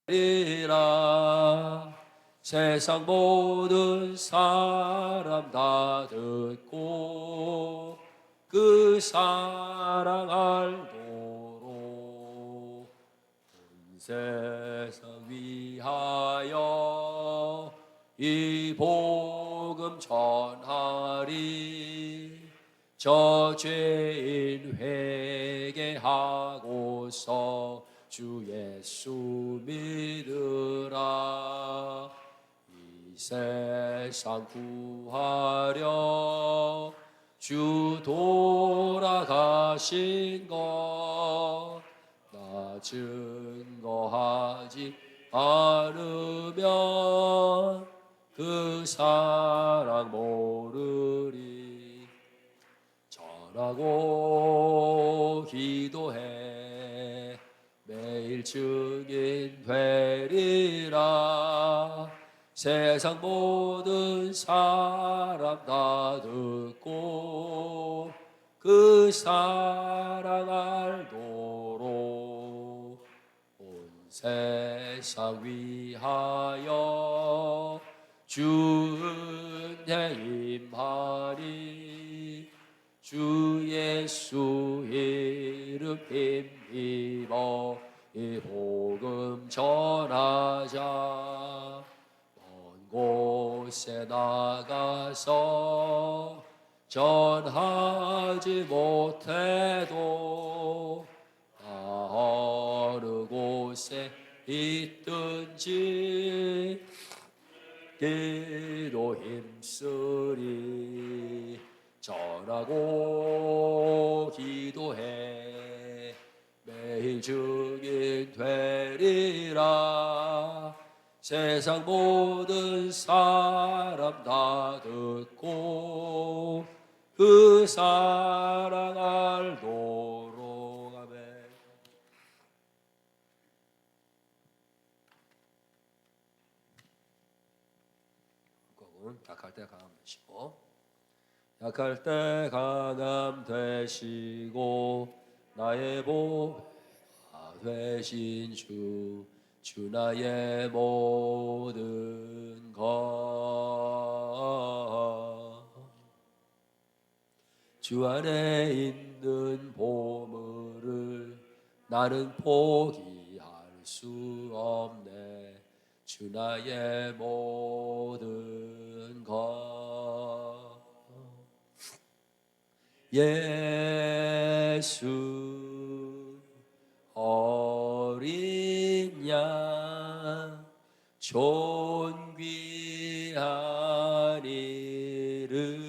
되리라. 세상 모든 사람 다 듣고 그 사랑 알도록 온 세상 위하여 이 복음 전하리. 저 죄인 회개하고서 주 예수 믿으라. 이 세상 구하려 주 돌아가신 것 나 증거하지 않으면 그 사랑 모르리. 전하고 기도해 매일 증인 되리라. 세상 모든 사람 다 듣고 그 사랑 알도록 온 세상 위하여 주 은혜 임하니. 주 예수 이름 힘입어 이 복음 전하자. 먼 곳에 나가서 전하지 못해도 어느 곳에 있든지 기도 힘쓰리. 전하고 기도해 매일 증인 되리라. 세상 모든 사람 다 듣고 그 사랑 알도록. 아멘. 곡은 약할 때 강함 되시고, 약할 때 강함 되시고 나의 보혜가 되신 주 나의 모든 것. 주 안에 있는 보물을 나는 포기할 수 없네. 주 나의 모든 것. 예수 어린 양 존귀한 이름.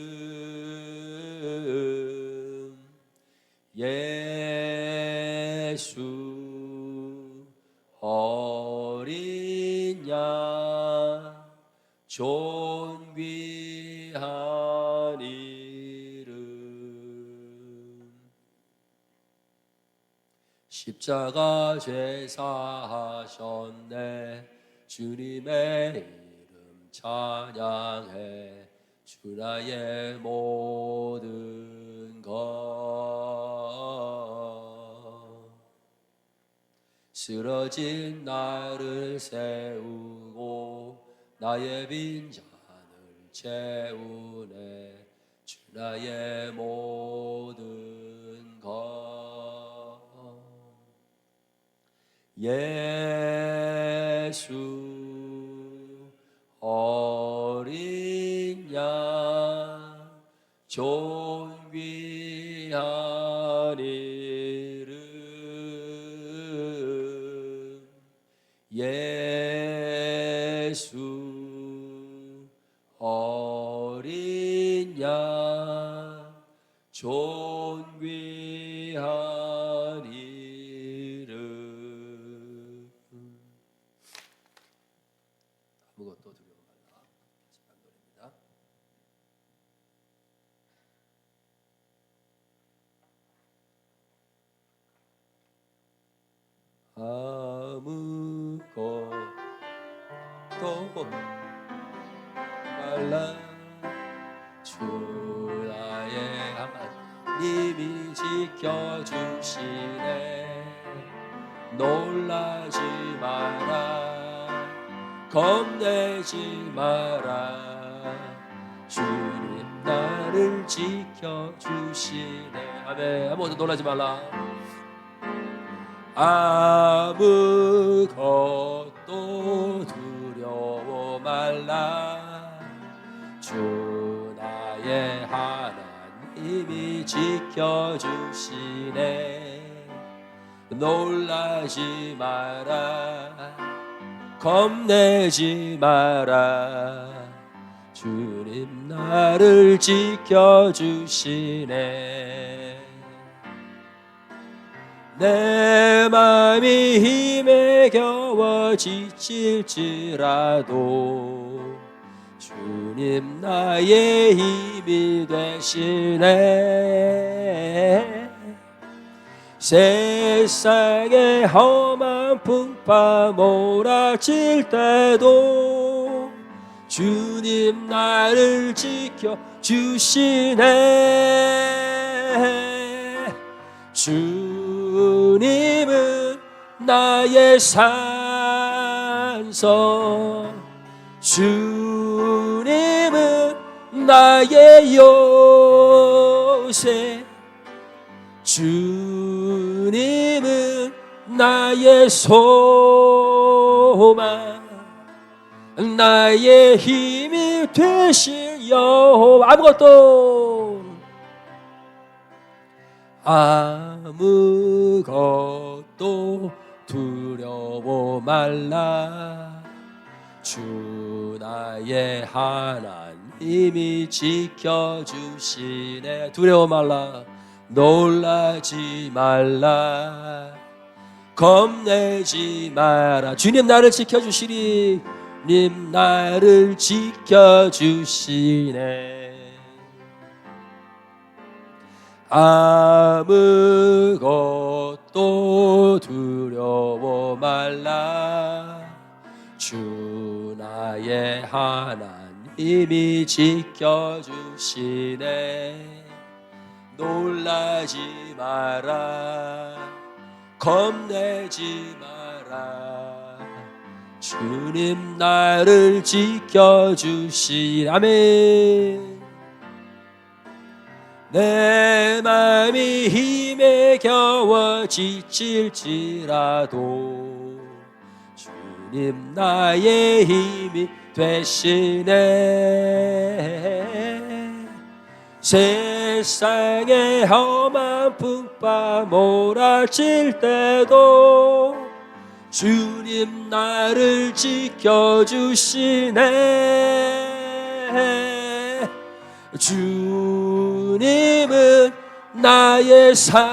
예수 어린 양 존귀한 이름. 십자가 제사하셨네. 주님의 이름 찬양해. 주 나의 모든 것. 쓰러진 나를 세우고 나의 빈잔을 채우네. 주 나의 모든 것. 예수 어린 양 존귀한 이름. 예수 어린 양 존귀한 이름. 아무것도 두려워 말라. 마지막 노래입니다. 아무것도 말라. 주 나의 하나님이 지켜주시네. 놀라지 마라. 겁내지 마라. 주님 나를 지켜주시네. 아멘. 아무것도 놀라지 말라. 아무것도 두려워 말라. 주 나의 하나님이 지켜주시네. 놀라지 마라. 겁내지 마라. 주님 나를 지켜주시네. 내 맘이 힘에 겨워 지칠지라도 주님 나의 힘이 되시네. 세상의 험한 풍파 몰아칠 때도 주님 나를 지켜주시네. 주님은 나의 산성, 주님은 나의 요새, 주님은 나의 소망, 나의 힘이 되신 여호와. 아무것도 두려워 말라. 주 나의 하나님이 지켜주시네. 두려워 말라. 놀라지 말라. 겁내지 마라. 주님 나를 지켜주시리. 님 나를 지켜주시네. 아무것도 두려워 말라. 주 나의 하나님이 지켜주시네. 놀라지 마라. 겁내지 마라. 주님 나를 지켜주시네. 아멘. 내 맘이 힘에 겨워 지칠지라도 주님 나의 힘이 되시네. 세상의 험한 풍파 몰아칠 때도 주님 나를 지켜주시네. 주님은 나의 산소,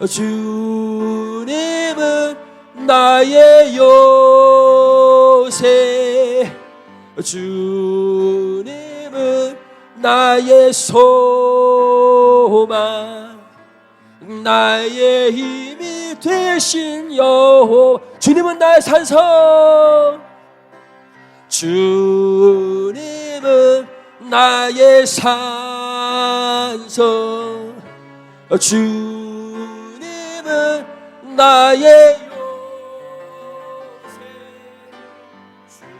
주님은 나의 요새, 주님은 나의 소망, 나의 힘이 되신 여호와. 주님은 나의 산성, 주님은 나의 산성, 주님은 나의 요새, 주님은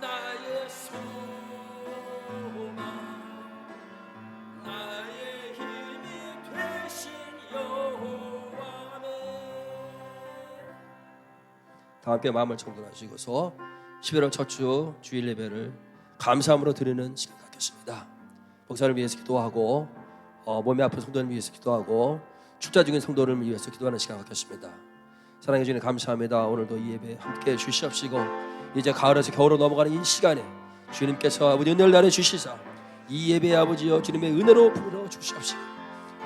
나의 소망, 나의 힘이 되신 여호와네. 다 함께 마음을 청정하시고서 11월 첫 주 주일 예배를 감사함으로 드리는 시간 갖겠습니다. 목사를 위해서 기도하고 몸이 아픈 성도를 위해서 기도하고 축자 중인 성도를 위해서 기도하는 시간 갖겠습니다. 사랑해 주님 감사합니다. 오늘도 이 예배 함께 주시옵시고 이제 가을에서 겨울로 넘어가는 이 시간에 주님께서 아버지 은혜를 나눠 주시사 이 예배에 아버지여 주님의 은혜로 불어 주시옵시고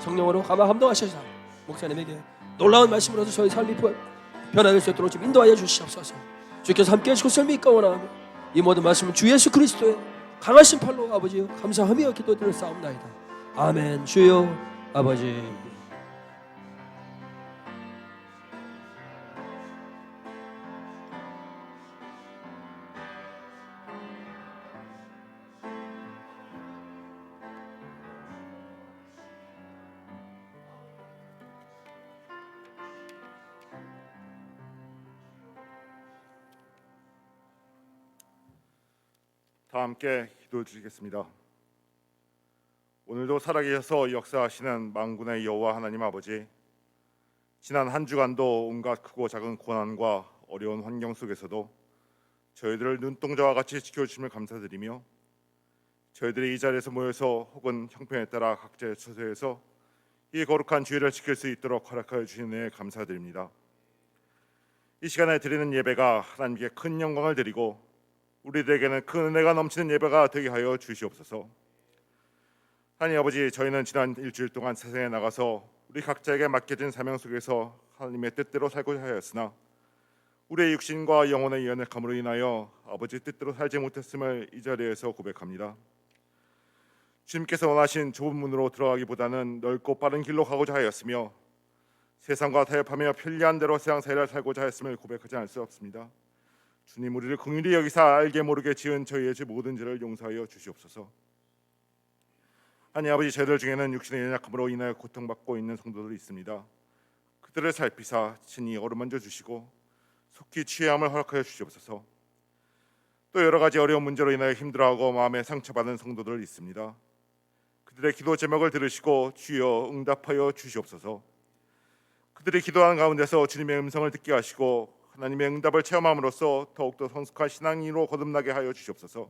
성령으로 감화 감동하셔서 목사님에게 놀라운 말씀으로서 저희 삶이 변화될 수 있도록 좀 인도하여 주시옵소서. 주께서 함께 해주시고 썰미 있고 원하며 이 모든 말씀은 주 예수 그리스도의 강하신 팔로 아버지여 감사하며 기도드릴 싸움나이다. 아멘. 주여 아버지. 다 함께 기도 드리겠습니다. 오늘도 살아계셔서 역사하시는 만군의 여호와 하나님 아버지, 지난 한 주간도 온갖 크고 작은 고난과 어려운 환경 속에서도 저희들을 눈동자와 같이 지켜주심을 감사드리며, 저희들이 이 자리에서 모여서 혹은 형편에 따라 각자의 처소에서 이 거룩한 주일을 지킬 수 있도록 허락하여 주신 은혜에 감사드립니다. 이 시간에 드리는 예배가 하나님께 큰 영광을 드리고 우리들에게는 큰 은혜가 넘치는 예배가 되게 하여 주시옵소서. 하나님 아버지, 저희는 지난 일주일 동안 세상에 나가서 우리 각자에게 맡겨진 사명 속에서 하나님의 뜻대로 살고자 하였으나 우리의 육신과 영혼의 연약함으로 인하여 아버지 뜻대로 살지 못했음을 이 자리에서 고백합니다. 주님께서 원하신 좁은 문으로 들어가기보다는 넓고 빠른 길로 가고자 하였으며 세상과 타협하며 편리한 대로 세상 살이를 살고자 하였음을 고백하지 않을 수 없습니다. 주님, 우리를 긍휼히 여기사 알게 모르게 지은 저희의 죄 모든 죄를 용서하여 주시옵소서. 하나님 아버지, 저희들 중에는 육신의 연약함으로 인하여 고통받고 있는 성도들이 있습니다. 그들을 살피사 친히 어루만져 주시고 속히 취함을 허락하여 주시옵소서. 또 여러 가지 어려운 문제로 인하여 힘들어하고 마음에 상처받은 성도들 있습니다. 그들의 기도 제목을 들으시고 주여 응답하여 주시옵소서. 그들이 기도하는 가운데서 주님의 음성을 듣게 하시고 하나님의 응답을 체험함으로써 더욱더 성숙한 신앙인으로 거듭나게 하여 주시옵소서.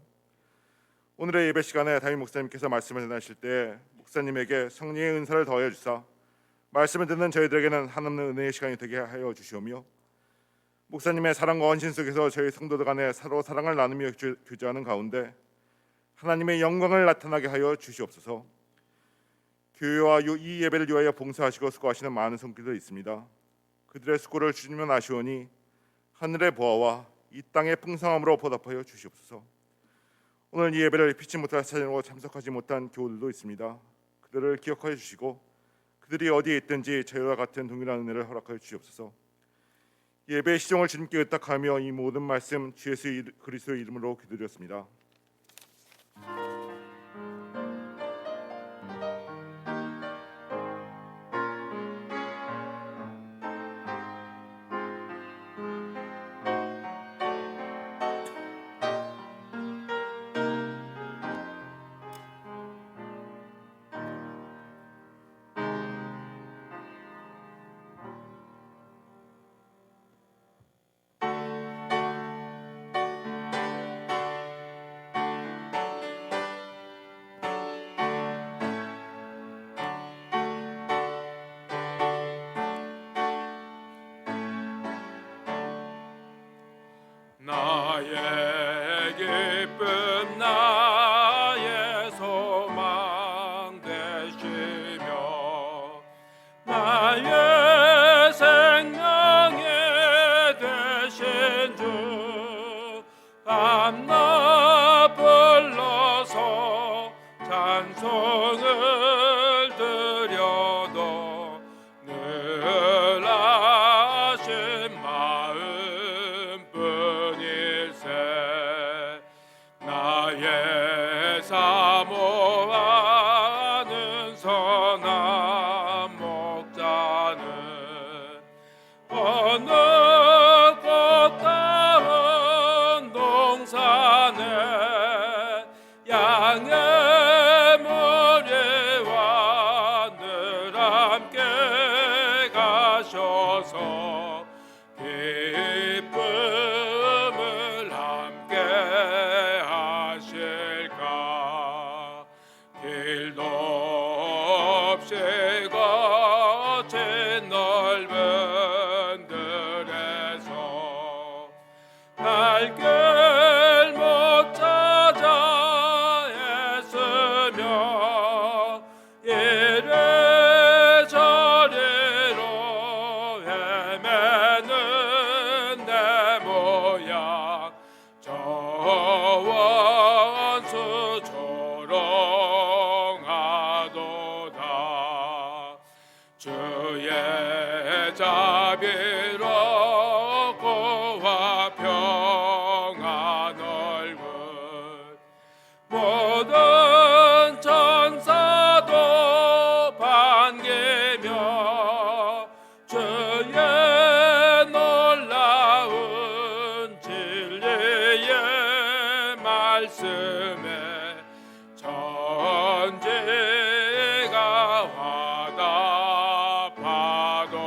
오늘의 예배 시간에 담임 목사님께서 말씀을 전하실 때 목사님에게 성령의 은사를 더하여 주사 말씀을 듣는 저희들에게는 한없는 은혜의 시간이 되게 하여 주시오며, 목사님의 사랑과 헌신 속에서 저희 성도들 간에 서로 사랑을 나누며 교제하는 가운데 하나님의 영광을 나타나게 하여 주시옵소서. 교회와 이 예배를 위하여 봉사하시고 수고하시는 많은 성도들이 있습니다. 그들의 수고를 주님은 아시오니 하늘의 보화와 이 땅의 풍성함으로 보답하여 주시옵소서. 오늘 이 예배를 피치 못할 사정으로 참석하지 못한 교우들도 있습니다. 그들을 기억하여 주시고 그들이 어디에 있든지 저희와 같은 동일한 은혜를 허락하여 주시옵소서. 예배의 시종을 주님께 의탁하며 이 모든 말씀 주 예수 그리스도의 이름으로 기도드렸습니다. 나의 기쁨 나의 소망 되시며 나의 생명이 되신 주 밤낮 불러서 찬송을 드려도 늘 아신 마음뿐일세. 나의 사모하는 선한 목자는 어느 꽃다운 동산에 양의 무리와 늘 함께 가셔서 기쁨을 함께 하실까. 길도 없이 거친 넓은 들에서 날길 못 찾아 애쓰며 이래저래로 헤매는 내 모양 저 원수 조롱하도다. 주의 자비로 고와 평안으로 말씀에 전제가 화답하도다.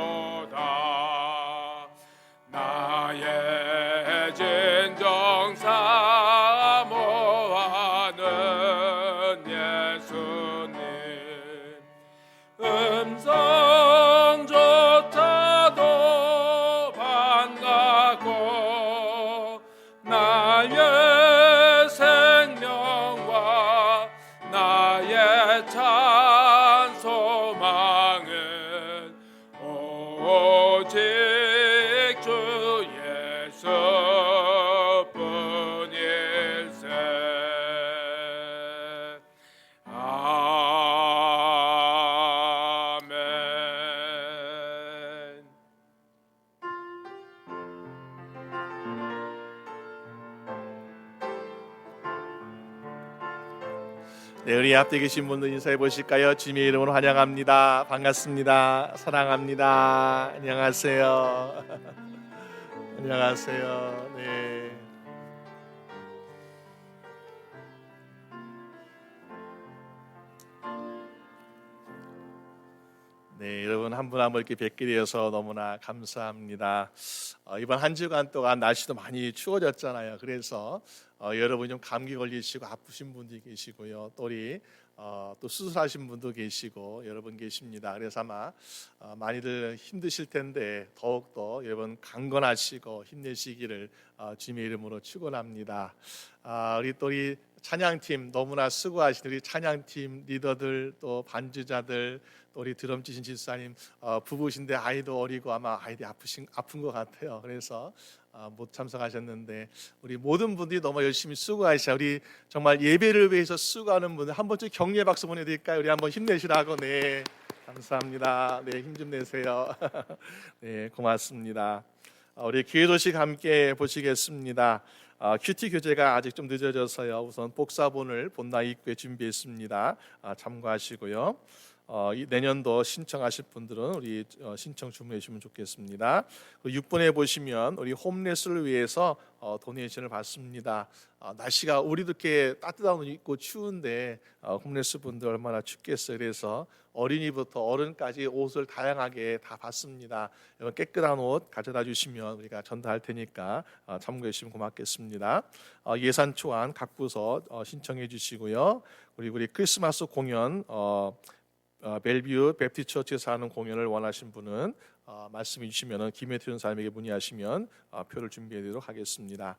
나의 진정 사모하는 예수님, 음성조차도 반갑고 나의 생명과 나의 찬소망은 오직 주 예수뿐일세. 아멘. 네, 우리 앞에 계신 분들 인사해 보실까요? 주님의 이름으로 환영합니다. 반갑습니다. 사랑합니다. 안녕하세요. 안녕하세요. 네. 네, 여러분 한 분 한 분 이렇게 뵙게 되어서 너무나 감사합니다. 이번 한 주간 동안 날씨도 많이 추워졌잖아요. 그래서 여러분 좀 감기 걸리시고 아프신 분도 계시고요. 또 우리 또 수술하신 분도 계시고 여러분 계십니다. 그래서 아마 많이들 힘드실 텐데 더욱더 여러분 강건하시고 힘내시기를 주님의 이름으로 축원합니다. 우리 찬양팀 너무나 수고하신 우리 찬양팀 리더들 또 반주자들 또 우리 드럼 치신 집사님 부부신데 아이도 어리고 아마 아이들이 아픈 것 같아요. 그래서 못 참석하셨는데 우리 모든 분들이 너무 열심히 수고하시죠. 우리 정말 예배를 위해서 수고하는 분들 한 번쯤 격려의 박수 보내드릴까요? 우리 한번 힘내시라고. 네, 감사합니다. 네, 힘 좀 내세요. 네, 고맙습니다. 우리 기회 소식 함께 보시겠습니다. 큐티 교재가 아직 좀 늦어져서요. 우선 복사본을 본나 입구에 준비했습니다. 참고하시고요. 내년도 신청하실 분들은 우리 신청 주문해 주시면 좋겠습니다. 6번에 보시면 우리 홈레스를 위해서 도네이션을 받습니다. 날씨가 우리도 이렇게 따뜻한 옷 입고 추운데 홈레스 분들 얼마나 춥겠어요. 그래서 어린이부터 어른까지 옷을 다양하게 다 받습니다. 여러분 깨끗한 옷 가져다 주시면 우리가 전달할 테니까 참고해 주시면 고맙겠습니다. 예산 초안 각 부서 신청해 주시고요. 우리 크리스마스 공연 벨뷰 베프티처치에서 하는 공연을 원하신 분은 말씀해 주시면 김혜태 사님에게 문의하시면 표를 준비해드리도록 하겠습니다.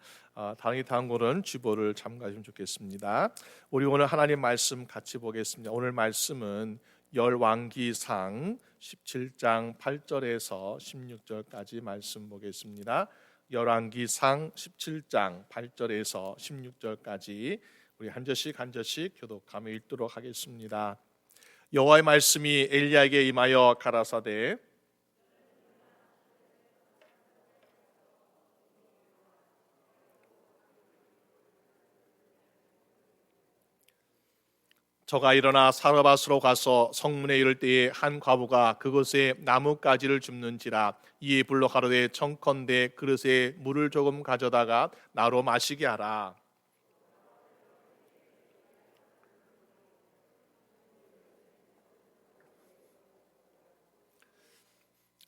다음 거는 주보를 참고하시면 좋겠습니다. 우리 오늘 하나님 말씀 같이 보겠습니다. 오늘 말씀은 열왕기상 17장 8절에서 16절까지 말씀 보겠습니다. 열왕기상 17장 8절에서 16절까지 우리 한 절씩 한 절씩 교독하며 읽도록 하겠습니다. 여호와의 말씀이 엘리야에게 임하여 가라사대 저가 일어나 사르밧으로 가서 성문에 이를 때에 한 과부가 그곳에 나뭇가지를 줍는지라 이에 불러 가로되 청컨대 그릇에 물을 조금 가져다가 나로 마시게 하라.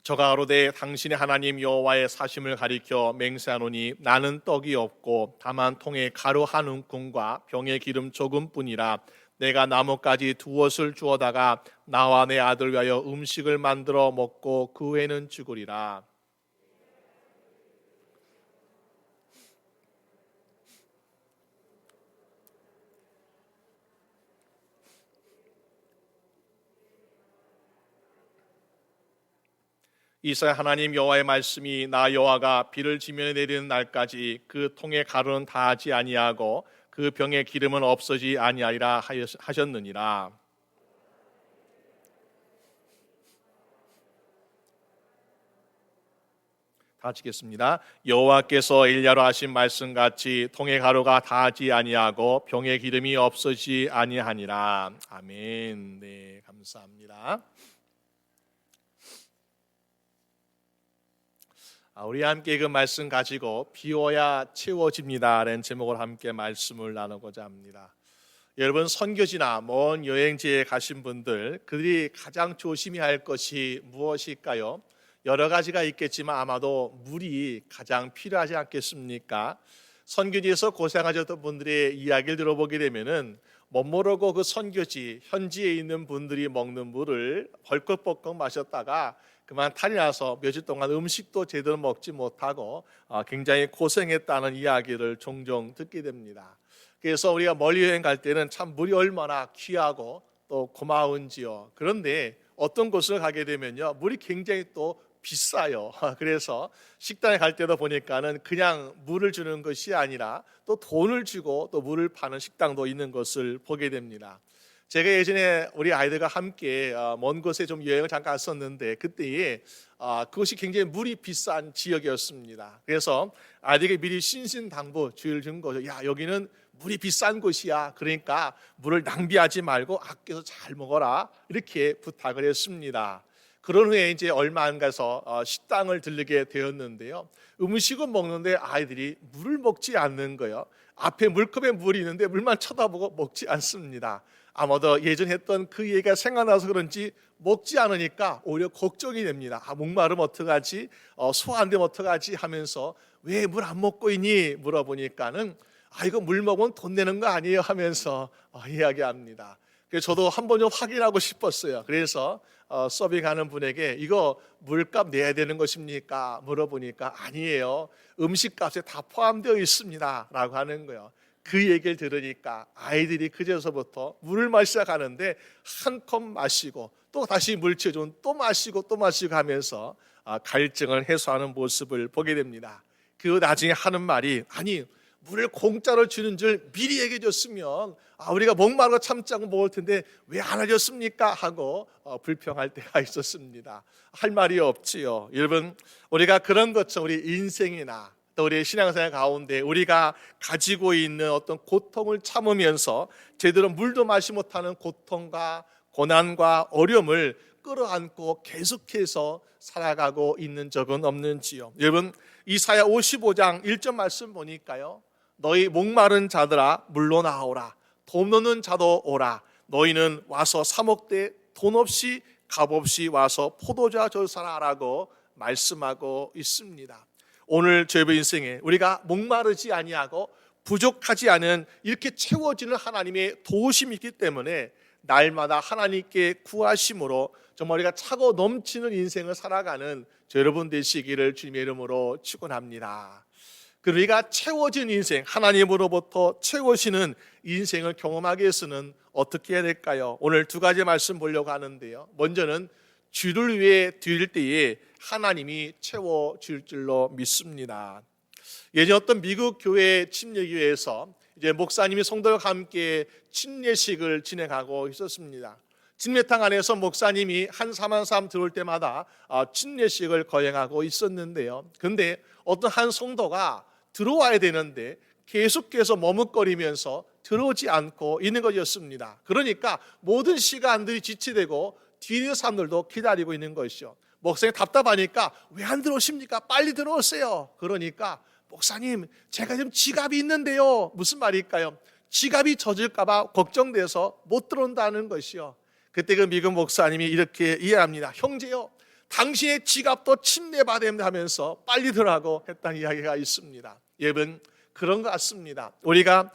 저가 가로되 당신의 하나님 여호와의 사심을 가리켜 맹세하노니 나는 떡이 없고 다만 통에 가루 한 움큼과 병에 기름 조금뿐이라. 내가 나뭇가지 두엇을 주어다가 나와 내 아들 위하여 음식을 만들어 먹고 그 후에는 죽으리라. 이스라엘 하나님 여호와의 말씀이 나 여호와가 비를 지면에 내리는 날까지 그 통에 가루는 다하지 아니하고 그 병에 기름은 없어지지 아니하리라 하셨느니라. 다 찍겠습니다. 여호와께서 엘리야로 하신 말씀같이 통에 가루가 다하지 아니하고 병에 기름이 없어지지 아니하니라. 아멘. 네, 감사합니다. 우리 함께 그 말씀 가지고 비워야 채워집니다라는 제목으로 함께 말씀을 나누고자 합니다. 여러분, 선교지나 먼 여행지에 가신 분들, 그들이 가장 조심해야 할 것이 무엇일까요? 여러 가지가 있겠지만 아마도 물이 가장 필요하지 않겠습니까? 선교지에서 고생하셨던 분들의 이야기를 들어보게 되면은 멋모르고 그 선교지 현지에 있는 분들이 먹는 물을 벌컥벌컥 마셨다가 그만 탈이 나서 며칠 동안 음식도 제대로 먹지 못하고 굉장히 고생했다는 이야기를 종종 듣게 됩니다. 그래서 우리가 멀리 여행 갈 때는 참 물이 얼마나 귀하고 또 고마운지요. 그런데 어떤 곳을 가게 되면요, 물이 굉장히 또 비싸요. 그래서 식당에 갈 때도 보니까는 그냥 물을 주는 것이 아니라 또 돈을 주고 또 물을 파는 식당도 있는 것을 보게 됩니다. 제가 예전에 우리 아이들과 함께 먼 곳에 좀 여행을 잠깐 갔었는데 그때에 그것이 굉장히 물이 비싼 지역이었습니다. 그래서 아이들에게 미리 신신당부 주의를 준 거죠. 야, 여기는 물이 비싼 곳이야. 그러니까 물을 낭비하지 말고 아껴서 잘 먹어라. 이렇게 부탁을 했습니다. 그런 후에 이제 얼마 안 가서 식당을 들르게 되었는데요. 음식은 먹는데 아이들이 물을 먹지 않는 거예요. 앞에 물컵에 물이 있는데 물만 쳐다보고 먹지 않습니다. 아마도 예전 했던 그 얘기가 생각나서 그런지 먹지 않으니까 오히려 걱정이 됩니다. 목마르면 어떡하지? 소화 안 되면 어떡하지? 하면서 왜 물 안 먹고 있니? 물어보니까는 이거 물 먹으면 돈 내는 거 아니에요? 하면서 이야기합니다. 그래서 저도 한번 좀 확인하고 싶었어요. 그래서 서빙하는 분에게 이거 물값 내야 되는 것입니까? 물어보니까 아니에요. 음식값에 다 포함되어 있습니다. 라고 하는 거예요. 그 얘기를 들으니까 아이들이 그제서부터 물을 마시기 시작하는데 한 컵 마시고 또 다시 물 채워주면 또 마시고 또 마시고 하면서 갈증을 해소하는 모습을 보게 됩니다. 그 나중에 하는 말이 아니 물을 공짜로 주는 줄 미리 얘기해 줬으면 우리가 목마르고 참지 않고 먹을 텐데 왜 안 해줬습니까? 하고 불평할 때가 있었습니다. 할 말이 없지요. 여러분, 우리가 그런 것처럼 우리 인생이나 또 우리의 신앙생활 가운데 우리가 가지고 있는 어떤 고통을 참으면서 제대로 물도 마시 못하는 고통과 고난과 어려움을 끌어안고 계속해서 살아가고 있는 적은 없는지요. 여러분, 이사야 55장 1절 말씀 보니까요, 너희 목마른 자들아 물로 나오라, 돈 없는 자도 오라. 너희는 와서 사 먹되 돈 없이 값 없이 와서 포도주와 젖을 사라라고 말씀하고 있습니다. 오늘 저희의 인생에 우리가 목마르지 아니하고 부족하지 않은 이렇게 채워지는 하나님의 도우심이 있기 때문에 날마다 하나님께 구하심으로 정말 우리가 차고 넘치는 인생을 살아가는 저 여러분 되시기를 주님의 이름으로 축원합니다. 우리가 채워진 인생, 하나님으로부터 채워지는 인생을 경험하기 위해서는 어떻게 해야 될까요? 오늘 두 가지 말씀 보려고 하는데요. 먼저는 주를 위해 드릴 때에 하나님이 채워줄 줄로 믿습니다. 예전 어떤 미국 교회 침례교회에서 이제 목사님이 성도들과 함께 침례식을 진행하고 있었습니다. 침례탕 안에서 목사님이 한 사만 사람 들어올 때마다 침례식을 거행하고 있었는데요. 그런데 어떤 한 성도가 들어와야 되는데 계속해서 머뭇거리면서 들어오지 않고 있는 것이었습니다. 그러니까 모든 시간들이 지체되고 뒤에 있는 사람들도 기다리고 있는 것이죠. 목사님 답답하니까 왜 안 들어오십니까? 빨리 들어오세요. 그러니까 목사님 제가 지금 지갑이 있는데요. 무슨 말일까요? 지갑이 젖을까 봐 걱정돼서 못 들어온다는 것이요. 그때 그 미국 목사님이 이렇게 이해합니다. 형제요, 당신의 지갑도 침례받아야 됩니다 하면서 빨리 들어가고 했다는 이야기가 있습니다. 여러분, 그런 것 같습니다. 우리가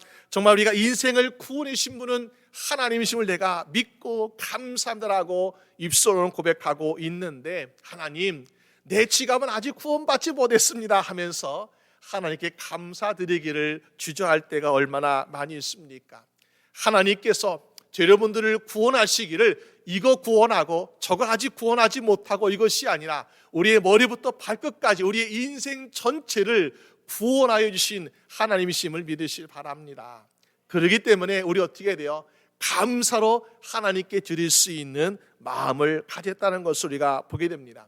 인생을 구원해 주신 분은 하나님이심을 내가 믿고 감사합니다라고 입술로는 고백하고 있는데 하나님, 내 지갑은 아직 구원받지 못했습니다 하면서 하나님께 감사드리기를 주저할 때가 얼마나 많이 있습니까? 하나님께서 여러분들을 구원하시기를 이거 구원하고 저거 아직 구원하지 못하고 이것이 아니라 우리의 머리부터 발끝까지 우리의 인생 전체를 구원하여 주신 하나님이심을 믿으시길 바랍니다. 그렇기 때문에 우리 어떻게 해야 돼요? 감사로 하나님께 드릴 수 있는 마음을 가졌다는 것을 우리가 보게 됩니다.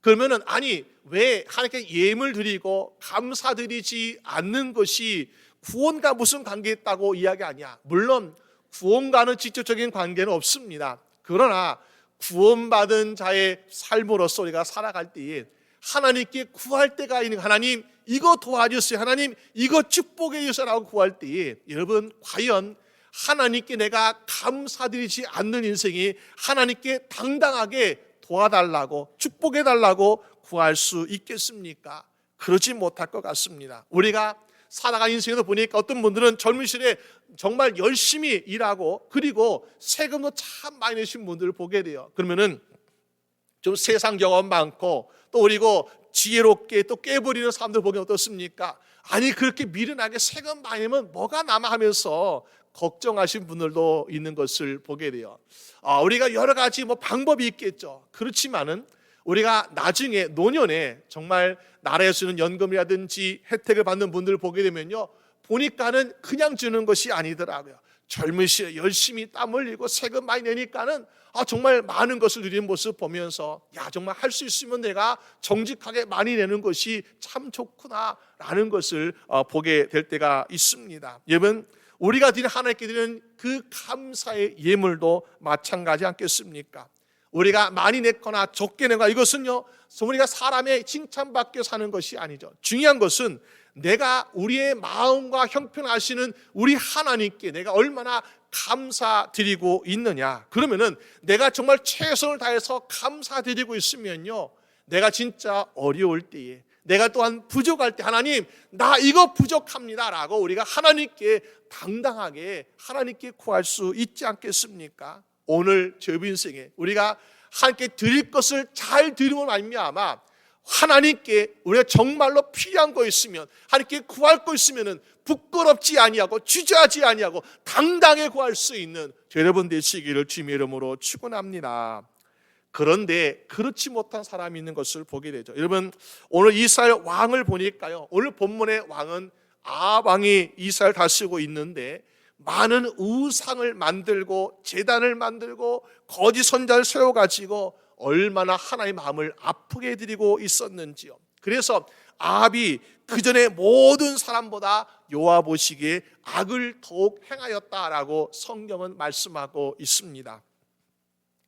그러면은 아니 왜 하나님께 예물 드리고 감사드리지 않는 것이 구원과 무슨 관계 있다고 이야기 아니야? 물론 구원과는 직접적인 관계는 없습니다. 그러나 구원받은 자의 삶으로서 우리가 살아갈 때에 하나님께 구할 때가 있는, 하나님 이거 도와주세요, 하나님 이거 축복해 주세요라고 구할 때에 여러분 과연 하나님께 내가 감사드리지 않는 인생이 하나님께 당당하게 도와달라고 축복해 달라고 구할 수 있겠습니까? 그러지 못할 것 같습니다. 우리가 살아가는 인생에도 보니까 어떤 분들은 젊은 시절에 정말 열심히 일하고 그리고 세금도 참 많이 내신 분들을 보게 돼요. 그러면은 좀 세상 경험 많고 또 그리고 지혜롭게 또 깨버리는 사람들 보기 어떻습니까? 아니 그렇게 미련하게 세금 많이 내면 뭐가 남아 하면서 걱정하신 분들도 있는 것을 보게 돼요. 우리가 여러 가지 방법이 있겠죠. 그렇지만은 우리가 나중에 노년에 정말 나라에서 주는 연금이라든지 혜택을 받는 분들을 보게 되면요, 보니까는 그냥 주는 것이 아니더라고요. 젊은 시절에 열심히 땀 흘리고 세금 많이 내니까는 정말 많은 것을 누리는 모습 보면서 정말 할 수 있으면 내가 정직하게 많이 내는 것이 참 좋구나라는 것을 보게 될 때가 있습니다. 여러분, 우리가 드리는 하나님께 드리는 그 감사의 예물도 마찬가지 않겠습니까? 우리가 많이 냈거나 적게 내거나 이것은요, 우리가 사람의 칭찬받게 사는 것이 아니죠. 중요한 것은 내가 우리의 마음과 형편하시는 우리 하나님께 내가 얼마나 감사드리고 있느냐. 그러면은 내가 정말 최선을 다해서 감사드리고 있으면요, 내가 진짜 어려울 때에, 내가 또한 부족할 때 하나님 나 이거 부족합니다 라고 우리가 하나님께 당당하게 하나님께 구할 수 있지 않겠습니까? 오늘 저 인생에 우리가 하나님께 드릴 것을 잘 드리면 말미암아 하나님께 우리가 정말로 필요한 거 있으면, 하나님께 구할 거 있으면은 부끄럽지 아니하고 주저하지 아니하고 당당히 구할 수 있는 여러분 되시기를 주님의 이름으로 축원합니다. 그런데 그렇지 못한 사람이 있는 것을 보게 되죠. 여러분, 오늘 이스라엘 왕을 보니까요, 오늘 본문의 왕은 아합 왕이 이스라엘 다스리고 있는데 많은 우상을 만들고 제단을 만들고 거짓 선자를 세워가지고 얼마나 하나님의 마음을 아프게 해드리고 있었는지요. 그래서 아합이 그전에 모든 사람보다 여호와 보시기에 악을 더욱 행하였다라고 성경은 말씀하고 있습니다.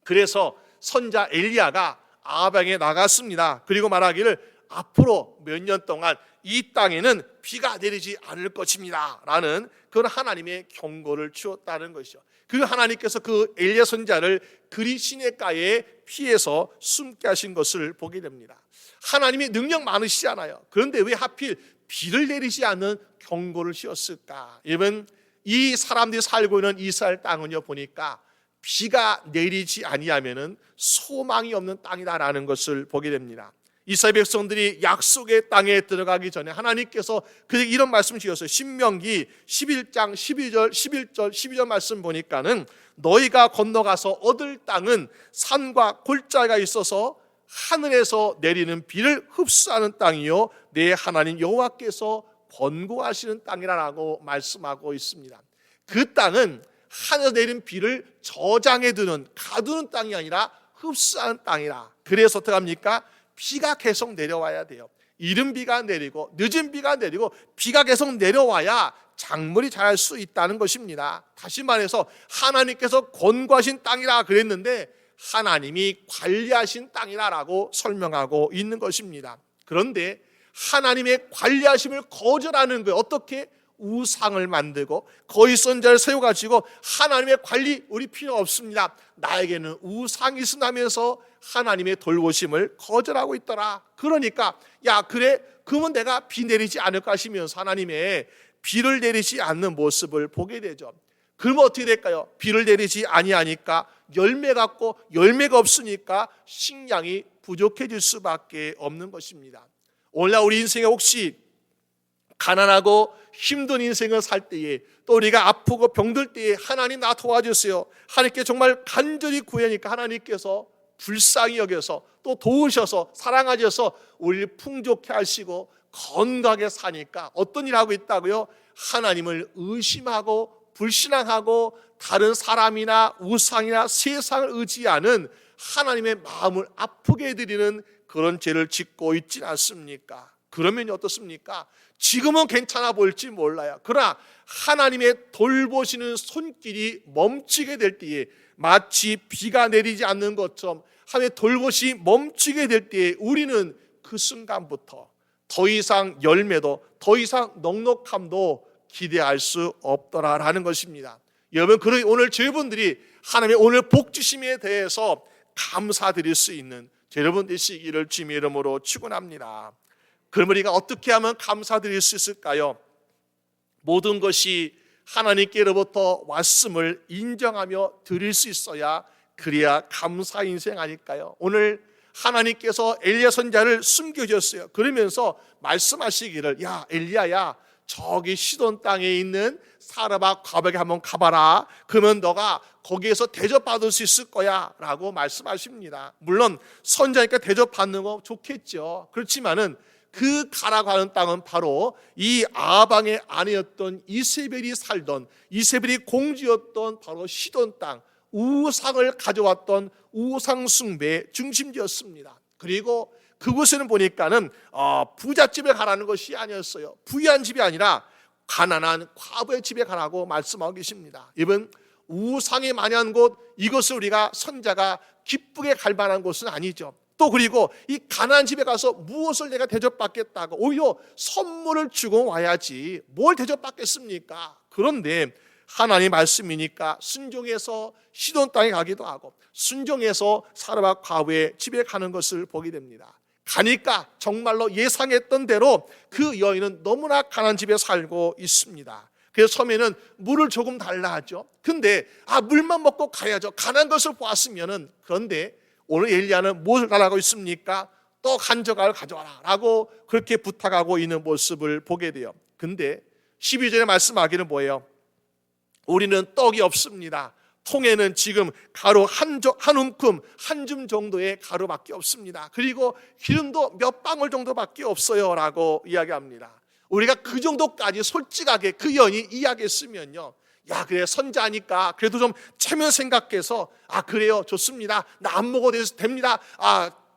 그래서 선자 엘리야가 아합에게 나갔습니다. 그리고 말하기를 앞으로 몇 년 동안 이 땅에는 비가 내리지 않을 것입니다 라는 그런 하나님의 경고를 주었다는 것이죠. 그 하나님께서 그 엘리야 선자를 그리 시냇가에 피해서 숨게 하신 것을 보게 됩니다. 하나님이 능력 많으시잖아요. 그런데 왜 하필 비를 내리지 않는 경고를 씌웠을까? 여러분, 이 사람들이 살고 있는 이스라엘 땅은요, 보니까 비가 내리지 아니하면은 소망이 없는 땅이다라는 것을 보게 됩니다. 이스라엘 백성들이 약속의 땅에 들어가기 전에 하나님께서 그들에게 이런 말씀을 주셨어요. 신명기 11장 11절 말씀 보니까는 너희가 건너가서 얻을 땅은 산과 골짜기가 있어서 하늘에서 내리는 비를 흡수하는 땅이요 내 하나님 여호와께서 권고하시는 땅이라고 말씀하고 있습니다. 그 땅은 하늘에서 내리는 비를 저장해 두는, 가두는 땅이 아니라 흡수하는 땅이라. 그래서 어떻게 합니까? 비가 계속 내려와야 돼요. 이른 비가 내리고 늦은 비가 내리고 비가 계속 내려와야 작물이 자랄 수 있다는 것입니다. 다시 말해서 하나님께서 권고하신 땅이라 그랬는데 하나님이 관리하신 땅이라고 설명하고 있는 것입니다. 그런데 하나님의 관리하심을 거절하는 거예요. 어떻게? 우상을 만들고 거짓 선자를 세워가지고 하나님의 관리 우리 필요 없습니다, 나에게는 우상이 있으면서 하나님의 돌보심을 거절하고 있더라. 그러니까 그래 그러면 내가 비 내리지 않을까 하시면서 하나님의 비를 내리지 않는 모습을 보게 되죠. 그러면 어떻게 될까요? 비를 내리지 아니하니까 열매가 없고 열매가 없으니까 식량이 부족해질 수밖에 없는 것입니다. 오늘날 우리 인생에 혹시 가난하고 힘든 인생을 살 때에 또 우리가 아프고 병들 때에 하나님 나 도와주세요, 하나님께 정말 간절히 구하니까 하나님께서 불쌍히 여겨서 또 도우셔서 사랑하셔서 우리를 풍족해 하시고 건강하게 사니까 어떤 일을 하고 있다고요? 하나님을 의심하고 불신앙하고 다른 사람이나 우상이나 세상을 의지하는 하나님의 마음을 아프게 해드리는 그런 죄를 짓고 있지 않습니까? 그러면 어떻습니까? 지금은 괜찮아 보일지 몰라요. 그러나 하나님의 돌보시는 손길이 멈추게 될 때에 마치 비가 내리지 않는 것처럼 하나님의 돌보시 멈추게 될 때에 우리는 그 순간부터 더 이상 열매도 더 이상 넉넉함도 기대할 수 없더라라는 것입니다. 여러분, 그러니 오늘 저희분들이 하나님의 오늘 복 주심에 대해서 감사드릴 수 있는 여러분 되시기를 주님의 이름으로 축원합니다. 그러면 우리가 어떻게 하면 감사드릴 수 있을까요? 모든 것이 하나님께로부터 왔음을 인정하며 드릴 수 있어야 그래야 감사 인생 아닐까요? 오늘 하나님께서 엘리야 선지자를 숨겨주셨어요. 그러면서 말씀하시기를, 야 엘리야야, 저기 시돈 땅에 있는 사르밧 과부에게 한번 가봐라. 그러면 너가 거기에서 대접받을 수 있을 거야 라고 말씀하십니다. 물론 선지자니까 대접받는 거 좋겠죠. 그렇지만은 그 가라고 하는 땅은 바로 이 아방의 아내였던 이세벨이 살던, 이세벨이 공주였던 바로 시돈 땅, 우상을 가져왔던 우상 숭배의 중심지였습니다. 그리고 그곳에는 보니까는 부잣집에 가라는 것이 아니었어요. 부유한 집이 아니라 가난한 과부의 집에 가라고 말씀하고 계십니다. 이번 우상이 많이한 곳, 이것을 우리가 선자가 기쁘게 갈 만한 곳은 아니죠. 또 그리고 이 가난한 집에 가서 무엇을 내가 대접받겠다고 오히려 선물을 주고 와야지 뭘 대접받겠습니까? 그런데 하나님 말씀이니까 순종해서 시돈 땅에 가기도 하고 순종해서 사르밧 과부의 집에 가는 것을 보게 됩니다. 가니까 정말로 예상했던 대로 그 여인은 너무나 가난한 집에 살고 있습니다. 그래서 처음에는 물을 조금 달라 하죠. 근데 물만 먹고 가야죠. 가난한 것을 보았으면은. 그런데 오늘 엘리야는 무엇을 달라고 있습니까? 떡 한 조각을 가져와라 라고 그렇게 부탁하고 있는 모습을 보게 돼요. 근데 12절에 말씀하기는 뭐예요? 우리는 떡이 없습니다. 통에는 지금 가루 한 움큼, 한 줌 정도의 가루밖에 없습니다. 그리고 기름도 몇 방울 정도밖에 없어요 라고 이야기합니다. 우리가 그 정도까지 솔직하게 그 여인이 이야기했으면요, 야 그래 선자니까 그래도 좀 체면 생각해서 그래요 좋습니다, 나 안 먹어도 됩니다,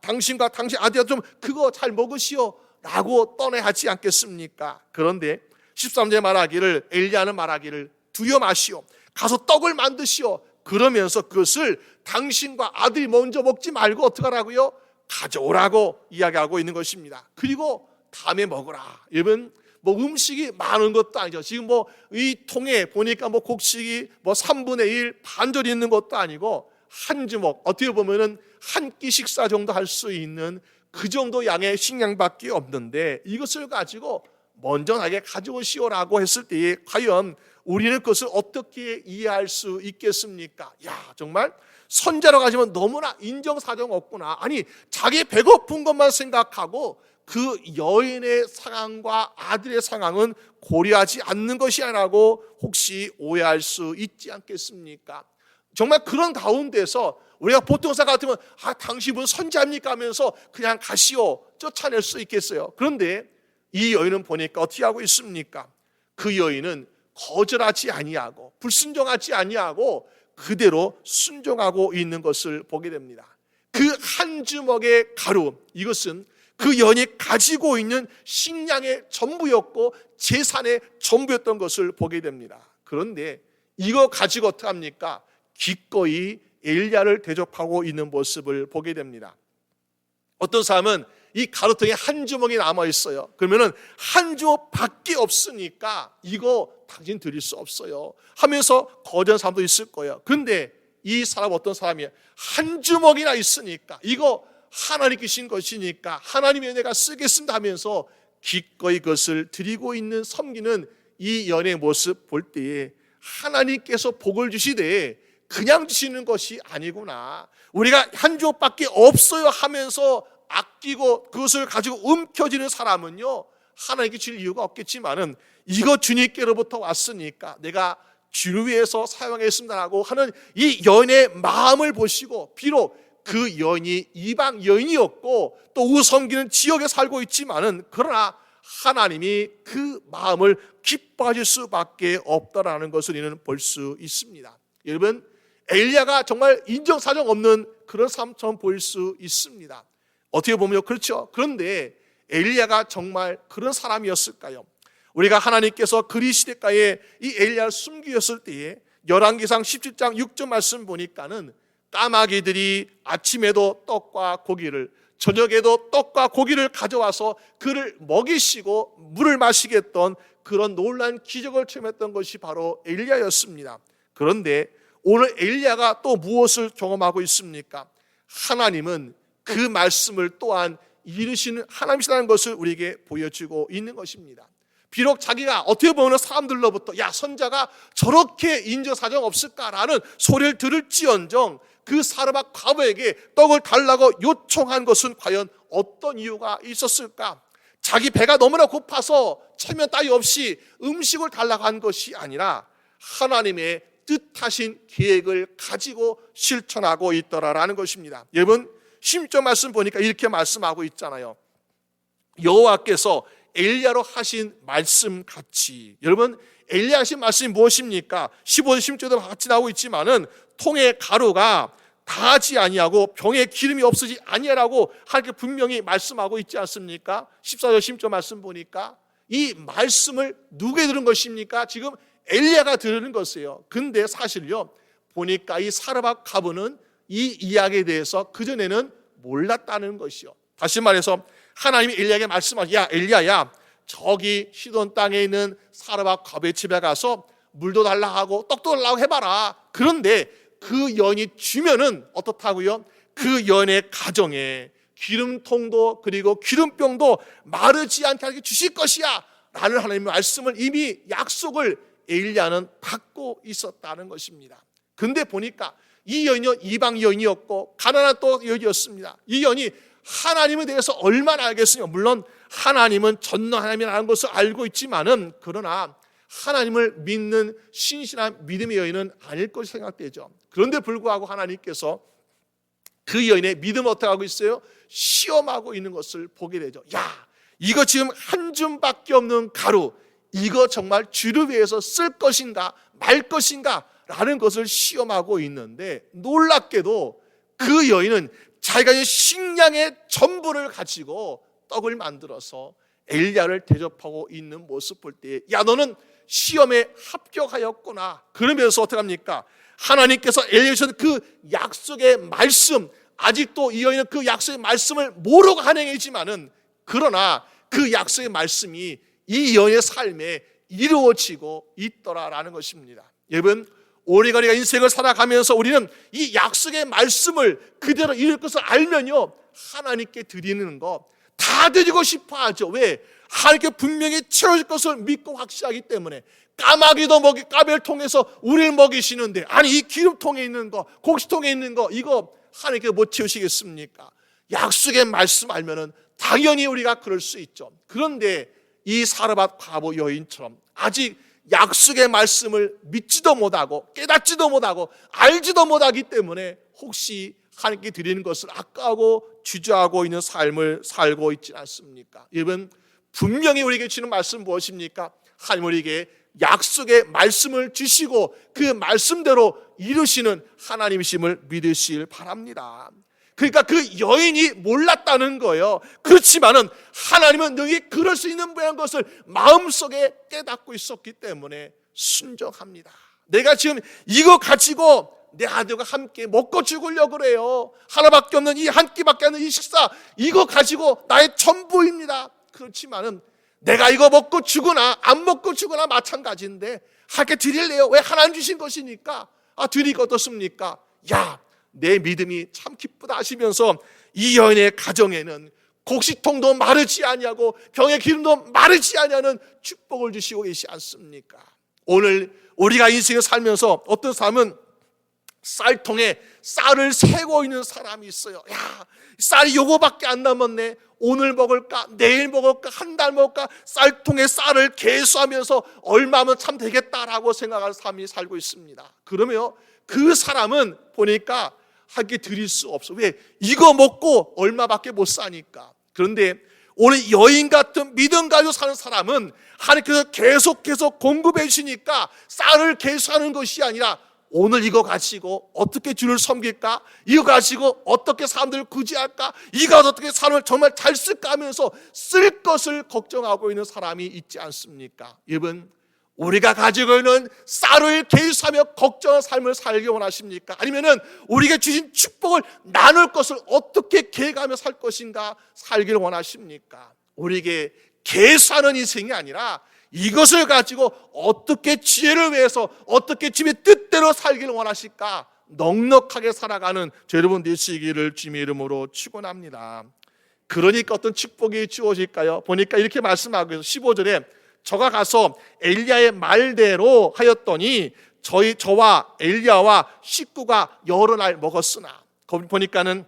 당신과 당신 아들 좀 그거 잘 먹으시오 라고 떠내야 하지 않겠습니까? 그런데 13절에 말하기를, 엘리야는 말하기를 두여 마시오, 가서 떡을 만드시오. 그러면서 그것을 당신과 아들이 먼저 먹지 말고 어떻게 하라고요? 가져오라고 이야기하고 있는 것입니다. 그리고 다음에 먹으라. 여러분, 음식이 많은 것도 아니죠. 지금 이 통에 보니까 곡식이 3분의 1 반절 있는 것도 아니고 한 주먹, 어떻게 보면은 한 끼 식사 정도 할 수 있는 그 정도 양의 식량밖에 없는데 이것을 가지고 먼저 나에게 가져오시오라고 했을 때에 과연 우리는 그것을 어떻게 이해할 수 있겠습니까? 야 정말 선자라고 하지만 너무나 인정사정 없구나. 아니 자기 배고픈 것만 생각하고 그 여인의 상황과 아들의 상황은 고려하지 않는 것이 아니라고 혹시 오해할 수 있지 않겠습니까? 정말 그런 가운데서 우리가 보통 사람 같으면 당신은 선자입니까 하면서 그냥 가시오 쫓아낼 수 있겠어요. 그런데 이 여인은 보니까 어떻게 하고 있습니까? 그 여인은 거절하지 아니하고 불순종하지 아니하고 그대로 순종하고 있는 것을 보게 됩니다. 그 한 주먹의 가루, 이것은 그 여인이 가지고 있는 식량의 전부였고 재산의 전부였던 것을 보게 됩니다. 그런데 이거 가지고 어떻게 합니까? 기꺼이 엘리야를 대접하고 있는 모습을 보게 됩니다. 어떤 사람은 이 가루통에 한 주먹이 남아 있어요. 그러면은 한 주먹밖에 없으니까 이거 당신 드릴 수 없어요 하면서 거절하는 사람도 있을 거예요. 그런데 이 사람 어떤 사람이에요? 한 주먹이나 있으니까 이거 하나님께 주신 것이니까 하나님의 내가 쓰겠습니다 하면서 기꺼이 그것을 드리고 있는 섬기는 이 연의 모습 볼 때에 하나님께서 복을 주시되 그냥 주시는 것이 아니구나. 우리가 한 주먹밖에 없어요 하면서 아끼고 그것을 가지고 움켜쥐는 사람은요 하나님께 줄 이유가 없겠지만은 이거 주님께로부터 왔으니까 내가 주를 위해서 사용하겠습니다라고 하는 이 여인의 마음을 보시고, 비록 그 여인이 이방 여인이었고 또 우섬기는 지역에 살고 있지만은 그러나 하나님이 그 마음을 기뻐하실 수밖에 없다라는 것을 우리는 볼 수 있습니다. 여러분, 엘리야가 정말 인정사정 없는 그런 사람처럼 보일 수 있습니다. 어떻게 보면요, 그렇죠. 그런데 엘리야가 정말 그런 사람이었을까요? 우리가 하나님께서 그리 시대가에 이 엘리야를 숨기셨을 때에 열왕기상 17장 6절 말씀 보니까는 까마귀들이 아침에도 떡과 고기를, 저녁에도 떡과 고기를 가져와서 그를 먹이시고 물을 마시게 했던 그런 놀라운 기적을 체험했던 것이 바로 엘리야였습니다. 그런데 오늘 엘리야가 또 무엇을 경험하고 있습니까? 하나님은 그 말씀을 또한 이루시는 하나님이시라는 것을 우리에게 보여주고 있는 것입니다. 비록 자기가 어떻게 보면 사람들로부터 야, 선자가 저렇게 인정사정 없을까라는 소리를 들을지언정 그 사르밧 과부에게 떡을 달라고 요청한 것은 과연 어떤 이유가 있었을까? 자기 배가 너무나 고파서 체면 따위 없이 음식을 달라고 한 것이 아니라 하나님의 뜻하신 계획을 가지고 실천하고 있더라라는 것입니다. 여러분 16절 말씀 보니까 이렇게 말씀하고 있잖아요. 여호와께서 엘리야로 하신 말씀 같이. 여러분 엘리야 하신 말씀이 무엇입니까? 15절 16절도 같이 나오고 있지만은 통에 가루가 다하지 아니하고 병에 기름이 없으지 아니하라고 하나님께 분명히 말씀하고 있지 않습니까? 14절 16절 말씀 보니까 이 말씀을 누구에 들은 것입니까? 지금 엘리야가 들은 것이에요. 근데 사실요 보니까 이 사르밧 과부는 이 이야기에 대해서 그전에는 몰랐다는 것이요. 다시 말해서 하나님이 엘리야에게 말씀하시고 야 엘리야야 저기 시돈 땅에 있는 사르밧 과부의 집에 가서 물도 달라 하고 떡도 달라고 해봐라. 그런데 그 여인이 주면은 어떻다고요? 그 여인의 가정에 기름통도 그리고 기름병도 마르지 않게 하게 주실 것이야 라는 하나님의 말씀을 이미 약속을 엘리야는 받고 있었다는 것입니다. 근데 보니까 이 여인이 이방 여인이었고 가난한 또 여인이었습니다. 이 여인이 하나님에 대해서 얼마나 알겠습니까? 물론 하나님은 전능 하나님이라는 것을 알고 있지만은 그러나 하나님을 믿는 신실한 믿음의 여인은 아닐 것이 생각되죠. 그런데 불구하고 하나님께서 그 여인의 믿음을 어떻게 하고 있어요? 시험하고 있는 것을 보게 되죠. 야, 이거 지금 한 줌밖에 없는 가루, 이거 정말 주를 위해서 쓸 것인가 말 것인가 라는 것을 시험하고 있는데 놀랍게도 그 여인은 자기가 있는 식량의 전부를 가지고 떡을 만들어서 엘리야를 대접하고 있는 모습 볼 때 야 너는 시험에 합격하였구나. 그러면서 어떻게 합니까? 하나님께서 엘리야에게 주신 그 약속의 말씀, 아직도 이 여인은 그 약속의 말씀을 모르고 한행이지만은 그러나 그 약속의 말씀이 이 여인의 삶에 이루어지고 있더라라는 것입니다. 여러분 오래가리가 인생을 살아가면서 우리는 이 약속의 말씀을 그대로 이룰 것을 알면요 하나님께 드리는 거 다 드리고 싶어 하죠. 왜? 하나님께 분명히 채워질 것을 믿고 확신하기 때문에. 까마귀도 까베를 통해서 우리를 먹이시는데 아니 이 기름통에 있는 거 곡식통에 있는 거 이거 하나님께 못 채우시겠습니까? 약속의 말씀 알면은 당연히 우리가 그럴 수 있죠. 그런데 이 사르밧 과부 여인처럼 아직 약속의 말씀을 믿지도 못하고 깨닫지도 못하고 알지도 못하기 때문에 혹시 하나님께 드리는 것을 아까워하고 주저하고 있는 삶을 살고 있지 않습니까? 여러분 분명히 우리에게 주는 말씀 무엇입니까? 하나님 우리에게 약속의 말씀을 주시고 그 말씀대로 이루시는 하나님이심을 믿으시길 바랍니다. 그러니까 그 여인이 몰랐다는 거예요. 그렇지만은 하나님은 능히 그럴 수 있는 모양인 것을 마음속에 깨닫고 있었기 때문에 순종합니다. 내가 지금 이거 가지고 내 아들과 함께 먹고 죽으려고 그래요. 하나밖에 없는 이 한 끼밖에 없는 이 식사 이거 가지고 나의 전부입니다. 그렇지만은 내가 이거 먹고 죽으나 안 먹고 죽으나 마찬가지인데 하게 드릴래요. 왜? 하나님 주신 것이니까. 드리기 어떻습니까? 야, 내 믿음이 참 기쁘다 하시면서 이 여인의 가정에는 곡식통도 마르지 아니하고 병의 기름도 마르지 아니하는 축복을 주시고 계시지 않습니까? 오늘 우리가 인생을 살면서 어떤 사람은 쌀통에 쌀을 세고 있는 사람이 있어요. 야, 쌀이 요거밖에 안 남았네. 오늘 먹을까? 내일 먹을까? 한 달 먹을까? 쌀통에 쌀을 계수하면서 얼마면 참 되겠다라고 생각하는 사람이 살고 있습니다. 그러면 그 사람은 보니까 하게 드릴 수 없어. 왜? 이거 먹고 얼마밖에 못 사니까. 그런데 오늘 여인 같은 믿음 가지고 사는 사람은 하나님께서 계속해서 공급해 주시니까 쌀을 계수하는 것이 아니라 오늘 이거 가지고 어떻게 주를 섬길까? 이거 가지고 어떻게 사람들을 구제할까? 이거 어떻게 사람을 정말 잘 쓸까 하면서 쓸 것을 걱정하고 있는 사람이 있지 않습니까? 여러분 우리가 가지고 있는 쌀을 계수하며 걱정한 삶을 살기 원하십니까? 아니면은 우리에게 주신 축복을 나눌 것을 어떻게 계획하며 살 것인가 살기를 원하십니까? 우리에게 계수하는 인생이 아니라 이것을 가지고 어떻게 지혜를 위해서 어떻게 주님의 뜻대로 살기를 원하실까 넉넉하게 살아가는 여러분 되시기를 주님의 이름으로 축원합니다. 그러니까 어떤 축복이 주어질까요? 보니까 이렇게 말씀하고 있어요. 15절에 저가 가서 엘리야의 말대로 하였더니 저와 엘리야와 식구가 여러 날 먹었으나, 거기 보니까는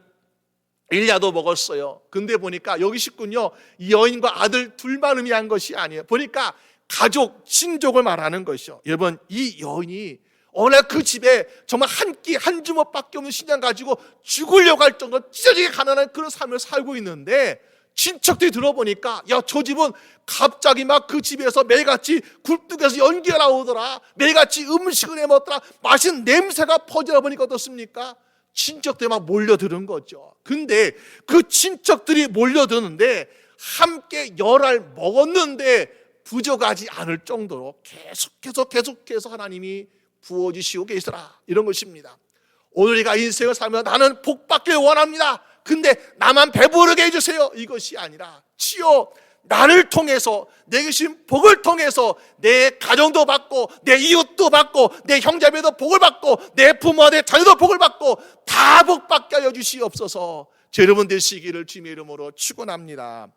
엘리야도 먹었어요. 근데 보니까 여기 식구는요, 이 여인과 아들 둘만 의미한 것이 아니에요. 보니까 가족, 친족을 말하는 것이요. 여러분, 이 여인이 어느 날 그 집에 정말 한 끼 한 주먹밖에 없는 식량 가지고 죽으려고 할 정도로 찢어지게 가난한 그런 삶을 살고 있는데, 친척들이 들어보니까 야, 저 집은 갑자기 막 그 집에서 매일같이 굴뚝에서 연기가 나오더라, 매일같이 음식을 해 먹더라, 맛있는 냄새가 퍼지다 보니까 어떻습니까? 친척들이 막 몰려드는 거죠. 근데 그 친척들이 몰려드는데 함께 열알 먹었는데 부족하지 않을 정도로 계속해서 하나님이 부어주시고 계시더라, 이런 것입니다. 오늘 우리가 인생을 살면서 나는 복 받길 원합니다, 근데 나만 배부르게 해주세요, 이것이 아니라 치여 나를 통해서, 내게 주신 복을 통해서 내 가정도 받고 내 이웃도 받고 내 형제자매도 복을 받고 내 부모와 내 자녀도 복을 받고 다 복받게 하여 주시옵소서. 여러분 되시기를 주님의 이름으로 축원합니다.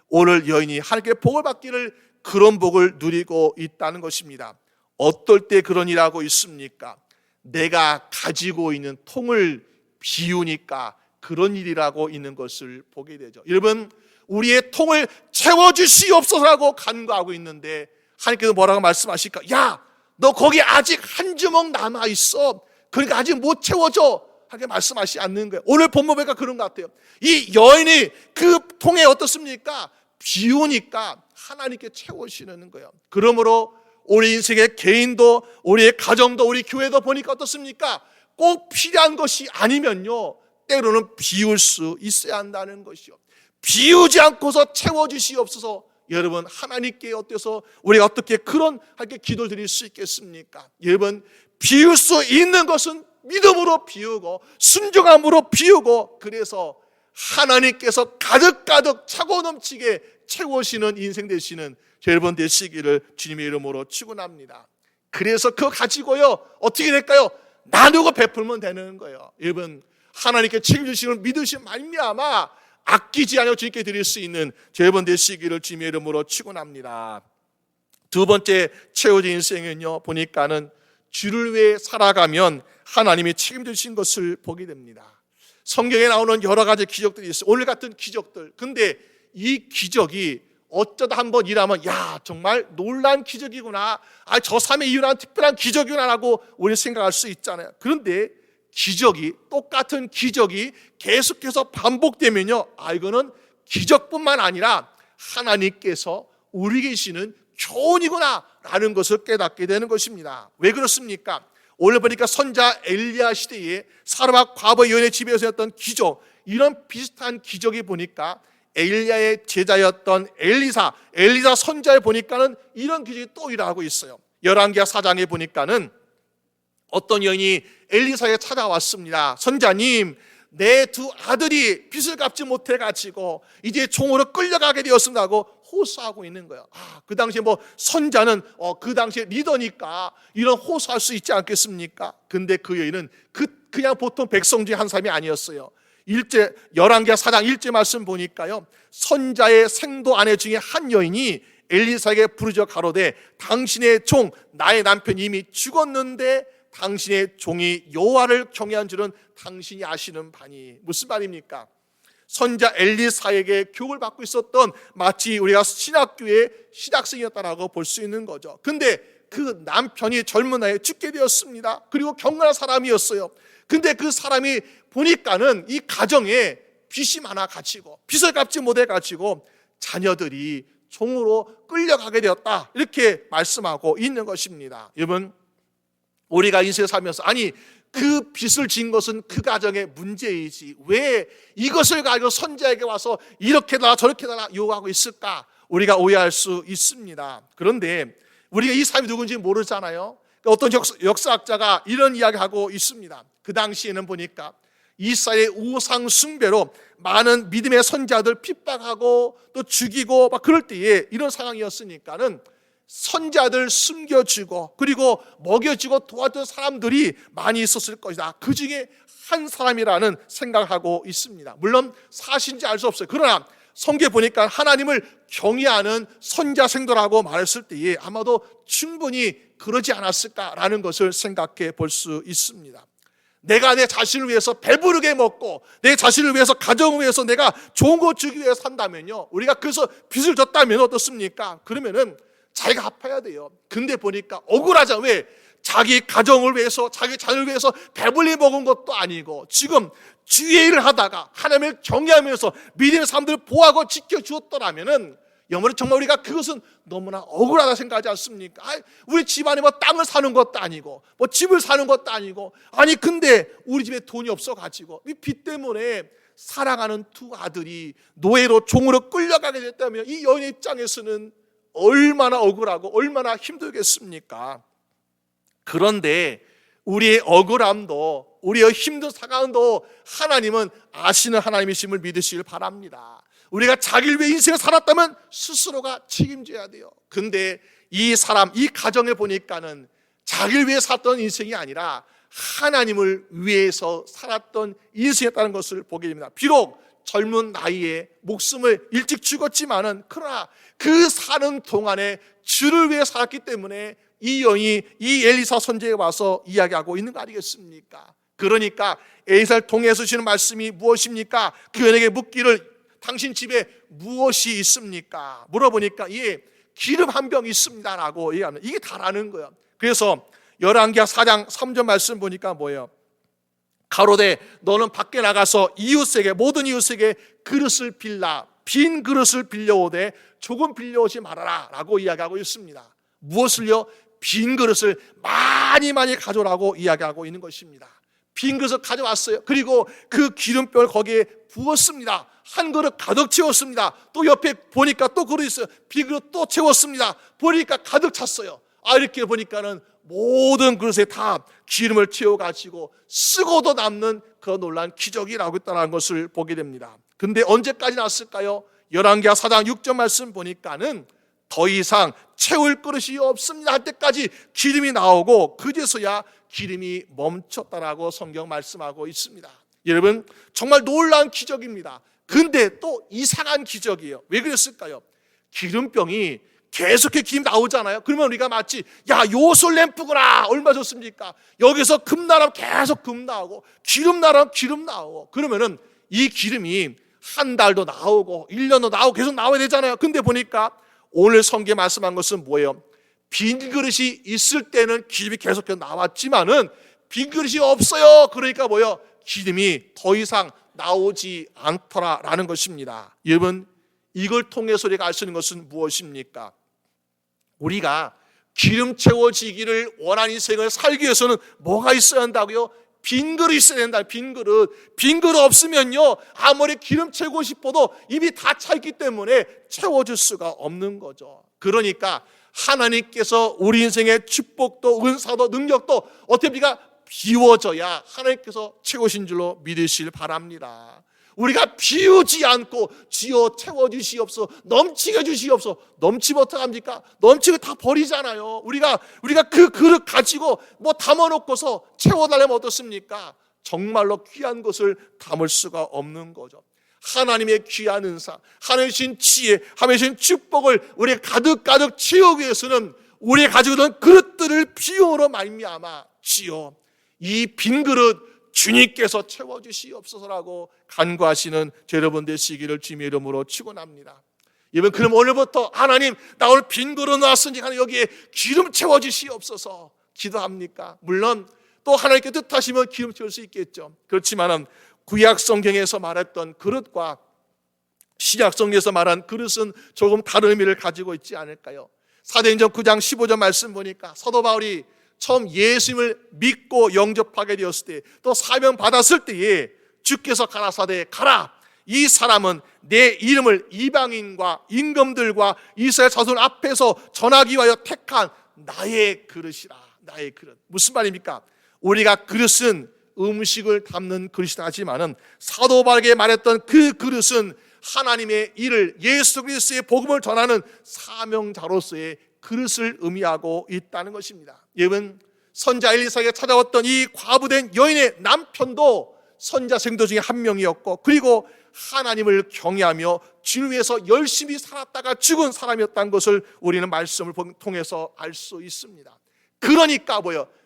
오늘 여인이 하나님께 복을 받기를, 그런 복을 누리고 있다는 것입니다. 어떨 때 그런 일을 하고 있습니까? 내가 가지고 있는 통을 비우니까 그런 일이라고 있는 것을 보게 되죠. 여러분, 우리의 통을 채워주시옵소서라고 간구하고 있는데 하나님께서 뭐라고 말씀하실까? 야, 너 거기 아직 한 주먹 남아있어, 그러니까 아직 못 채워줘, 하게 말씀하시지 않는 거예요. 오늘 본문 보니까 그런 것 같아요. 이 여인이 그 통에 어떻습니까? 비우니까 하나님께 채우시는 거예요. 그러므로 우리 인생의 개인도, 우리의 가정도, 우리 교회도 보니까 어떻습니까? 꼭 필요한 것이 아니면요, 때로는 비울 수 있어야 한다는 것이요. 비우지 않고서 채워주시옵소서. 여러분, 하나님께 어때서 우리가 어떻게 그런 하게 기도 드릴 수 있겠습니까? 여러분, 비울 수 있는 것은 믿음으로 비우고 순종함으로 비우고, 그래서 하나님께서 가득가득 차고 넘치게 채우시는 인생 되시는 여러분 되시기를 주님의 이름으로 축원합니다. 그래서 그거 가지고요, 어떻게 될까요? 나누고 베풀면 되는 거예요. 여러분, 하나님께 책임지시는 믿으시면 말미암아 아끼지 않아 주님께 드릴 수 있는 여러분 되시기를 주님의 이름으로 축원합니다. 두 번째 채워진 인생은요, 보니까는 주를 위해 살아가면 하나님이 책임지신 것을 보게 됩니다. 성경에 나오는 여러 가지 기적들이 있어요. 오늘 같은 기적들. 근데 이 기적이 어쩌다 한번 일하면 야, 정말 놀라운 기적이구나, 저 삶에 일어난 특별한 기적이구나라고 우리 생각할 수 있잖아요. 그런데 기적이, 똑같은 기적이 계속해서 반복되면요, 이거는 기적뿐만 아니라 하나님께서 우리 계시는 교훈이구나 라는 것을 깨닫게 되는 것입니다. 왜 그렇습니까? 오늘 보니까 선자 엘리야 시대에 사르밧 과부 여인의 집에서였던 기적, 이런 비슷한 기적이 보니까 엘리야의 제자였던 엘리사 선자에 보니까는 이런 기적이 또 일어나고 있어요. 열왕기하 4장에 보니까는 어떤 여인이 엘리사에게 찾아왔습니다. 선자님, 내 두 아들이 빚을 갚지 못해가지고 이제 종으로 끌려가게 되었습니다 하고 호소하고 있는 거예요. 그 당시에 선자는 그 당시에 리더니까 이런 호소할 수 있지 않겠습니까? 근데 그 여인은 그냥 보통 백성 중에 한 사람이 아니었어요. 열왕기하 4장 1절 말씀 보니까요, 선자의 생도 아내 중에 한 여인이 엘리사에게 부르짖어 가로되 당신의 종 나의 남편이 이미 죽었는데 당신의 종이 여호와를 경외한 줄은 당신이 아시는 바니. 무슨 말입니까? 선자 엘리사에게 교육을 받고 있었던, 마치 우리가 신학교의 신학생이었다라고 볼 수 있는 거죠. 근데 그 남편이 젊은 나이에 죽게 되었습니다. 그리고 경건한 사람이었어요. 근데 그 사람이 보니까는 이 가정에 빚이 많아 가지고 빚을 갚지 못해 가지고 자녀들이 종으로 끌려가게 되었다, 이렇게 말씀하고 있는 것입니다. 여러분, 우리가 인생을 살면서 그 빚을 진 것은 그 가정의 문제이지 왜 이것을 가지고 선자에게 와서 이렇게 해달라 저렇게 해달라 요구하고 있을까, 우리가 오해할 수 있습니다. 그런데 우리가 이 사람이 누군지 모르잖아요. 어떤 역사학자가 이런 이야기하고 있습니다. 그 당시에는 보니까 이스라엘의 우상 숭배로 많은 믿음의 선자들 핍박하고 또 죽이고 막 그럴 때에 이런 상황이었으니까는 선자들 숨겨주고 그리고 먹여주고 도와준 사람들이 많이 있었을 것이다. 그 중에 한 사람이라는 생각을 하고 있습니다. 물론 사실인지 알 수 없어요. 그러나 성경에 보니까 하나님을 경외하는 선자생도라고 말했을 때에 아마도 충분히 그러지 않았을까라는 것을 생각해 볼 수 있습니다. 내가 내 자신을 위해서 배부르게 먹고 내 자신을 위해서 가정을 위해서 내가 좋은 것 주기 위해서 산다면요, 우리가 그래서 빚을 졌다면 어떻습니까? 그러면은 자기가 갚아야 돼요. 근데 보니까 억울하잖아. 왜? 자기 가정을 위해서 자기 자녀를 위해서 배불리 먹은 것도 아니고 지금 주의 일을 하다가 하나님을 경외하면서 믿음의 사람들을 보호하고 지켜주었더라면은 여러분 정말 우리가 그것은 너무나 억울하다 생각하지 않습니까? 우리 집안에 뭐 땅을 사는 것도 아니고 뭐 집을 사는 것도 아니고 아니 근데 우리 집에 돈이 없어가지고 이 빚 때문에 사랑하는 두 아들이 노예로 종으로 끌려가게 됐다면 이 여인의 입장에서는 얼마나 억울하고 얼마나 힘들겠습니까? 그런데 우리의 억울함도 우리의 힘든 상황도 하나님은 아시는 하나님이심을 믿으시길 바랍니다. 우리가 자기를 위해 인생을 살았다면 스스로가 책임져야 돼요. 근데 이 사람, 이 가정에 보니까는 자기를 위해 살았던 인생이 아니라 하나님을 위해서 살았던 인생이었다는 것을 보게 됩니다. 비록 젊은 나이에 목숨을 일찍 죽었지만은 그러나 그 사는 동안에 주를 위해 살았기 때문에 이 여인이 이 엘리사 선지자에 와서 이야기하고 있는 거 아니겠습니까? 그러니까 엘리사를 통해서 주시는 말씀이 무엇입니까? 그 여인에게 묻기를 당신 집에 무엇이 있습니까? 물어보니까 예, 기름 한 병 있습니다라고 얘기하는, 이게 다라는 거예요. 그래서 열왕기하 4장 3절 말씀 보니까 뭐예요? 가로되 너는 밖에 나가서 이웃에게 모든 이웃에게 그릇을 빌라 빈 그릇을 빌려오되 조금 빌려오지 말아라 라고 이야기하고 있습니다. 무엇을요? 빈 그릇을 많이 가져오라고 이야기하고 있는 것입니다. 빈 그릇을 가져왔어요. 그리고 그 기름병을 거기에 부었습니다. 한 그릇 가득 채웠습니다. 또 옆에 보니까 또 그릇 있어요. 빈 그릇 또 채웠습니다. 보니까 가득 찼어요. 이렇게 보니까는 모든 그릇에 다 기름을 채워가지고 쓰고도 남는 그 놀라운 기적이라고 있다는 것을 보게 됩니다. 근데 언제까지 났을까요? 열왕기하 4장 6절 말씀 보니까는 더 이상 채울 그릇이 없습니다 할 때까지 기름이 나오고 그제서야 기름이 멈췄다라고 성경 말씀하고 있습니다. 여러분 정말 놀라운 기적입니다. 근데 또 이상한 기적이에요. 왜 그랬을까요? 기름병이 계속해 기름 나오잖아요. 그러면 우리가 마치 야 요술 램프구나 얼마 좋습니까? 여기서 금 나라면 계속 금 나오고 기름 나라면 기름 나오고 그러면은 이 기름이 한 달도 나오고 1년도 나오고 계속 나와야 되잖아요. 근데 보니까 오늘 성경에 말씀한 것은 뭐예요? 빈 그릇이 있을 때는 기름이 계속 나왔지만은 빈 그릇이 없어요. 그러니까 뭐예요? 기름이 더 이상 나오지 않더라라는 것입니다. 여러분 이걸 통해서 우리가 알 수 있는 것은 무엇입니까? 우리가 기름 채워지기를 원하는 인생을 살기 위해서는 뭐가 있어야 한다고요? 빈 그릇 있어야 된다. 빈 그릇 없으면요 아무리 기름 채우고 싶어도 입이 다 차 있기 때문에 채워줄 수가 없는 거죠. 그러니까 하나님께서 우리 인생의 축복도 은사도 능력도 어떻게 우리가 비워져야 하나님께서 채우신 줄로 믿으실 바랍니다. 우리가 비우지 않고 주여 채워주시옵소서 넘치게 주시옵소서. 넘치면 어떡합니까? 넘치면 다 버리잖아요. 우리가 그 그릇 가지고 뭐 담아놓고서 채워달라면 어떻습니까? 정말로 귀한 것을 담을 수가 없는 거죠. 하나님의 귀한 은사, 하나님의 신 지혜, 하나님의 신 축복을 우리가 가득 채우기 위해서는 우리가 가지고 있는 그릇들을 비움으로 말미암아 주여 이 빈 그릇 주님께서 채워주시옵소서라고 간구하시는 여러분 되시기를 주님의 이름으로 축원합니다. 여러분 그럼 오늘부터 하나님 나 오늘 빈 그릇 놨으니까 여기에 기름 채워주시옵소서 기도합니까? 물론 또 하나님께 뜻하시면 기름 채울 수 있겠죠. 그렇지만 구약 성경에서 말했던 그릇과 신약 성경에서 말한 그릇은 조금 다른 의미를 가지고 있지 않을까요? 사도행전 9장 15절 말씀 보니까 사도 바울이 처음 예수님을 믿고 영접하게 되었을 때 또 사명 받았을 때에 주께서 가라사대 가라 이 사람은 내 이름을 이방인과 임금들과 이스라엘 자손 앞에서 전하기 위하여 택한 나의 그릇이라. 나의 그릇. 무슨 말입니까? 우리가 그릇은 음식을 담는 그릇이다 하지만은 사도 바울에게 말했던 그 그릇은 하나님의 일을, 예수 그리스도의 복음을 전하는 사명자로서의 그릇을 의미하고 있다는 것입니다. 여러분, 선자 엘리사에게 찾아왔던 이 과부된 여인의 남편도 선자 생도 중에 한 명이었고, 그리고 하나님을 경외하며 주를 위해서 열심히 살았다가 죽은 사람이었다는 것을 우리는 말씀을 통해서 알 수 있습니다. 그러니까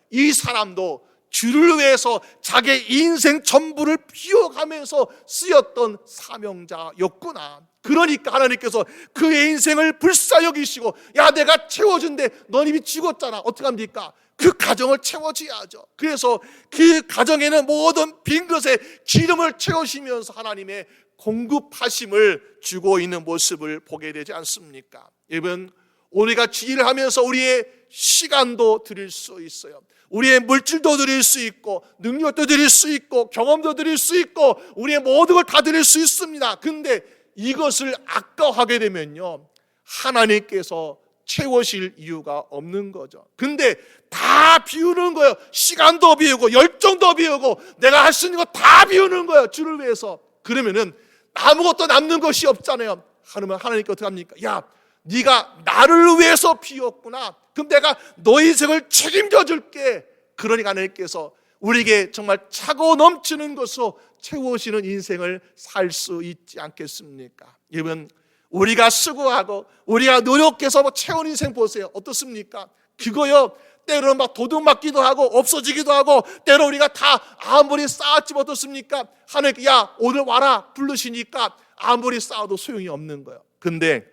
이 사람도 주를 위해서 자기의 인생 전부를 비워가면서 쓰였던 사명자였구나. 그러니까 하나님께서 그의 인생을 불쌍히 여기시고, 야, 내가 채워준데 넌 이미 죽었잖아. 어떻게 합니까? 그 가정을 채워줘야죠. 그래서 그 가정에는 모든 빈 것에 기름을 채우시면서 하나님의 공급하심을 주고 있는 모습을 보게 되지 않습니까? 여러분, 우리가 일을 하면서 우리의 시간도 드릴 수 있어요. 우리의 물질도 드릴 수 있고, 능력도 드릴 수 있고, 경험도 드릴 수 있고, 우리의 모든 걸 다 드릴 수 있습니다. 근데 이것을 아까워하게 되면요, 하나님께서 채우실 이유가 없는 거죠. 근데 다 비우는 거예요. 시간도 비우고, 열정도 비우고, 내가 할 수 있는 거 다 비우는 거예요. 주를 위해서. 그러면은 아무것도 남는 것이 없잖아요. 하나님께 어떻게 합니까? 야, 네가 나를 위해서 비웠구나. 그럼 내가 너의 인생을 책임져 줄게. 그러니까 하나님께서 우리에게 정말 차고 넘치는 것으로 채우시는 인생을 살 수 있지 않겠습니까? 여러분, 우리가 수고하고 우리가 노력해서 채운 인생 보세요. 어떻습니까? 그거요, 때로는 막 도둑맞기도 하고 없어지기도 하고, 때로 우리가 다 아무리 쌓았지 어떻습니까? 하나님께 야, 오늘 와라 부르시니까 아무리 쌓아도 소용이 없는 거예요. 근데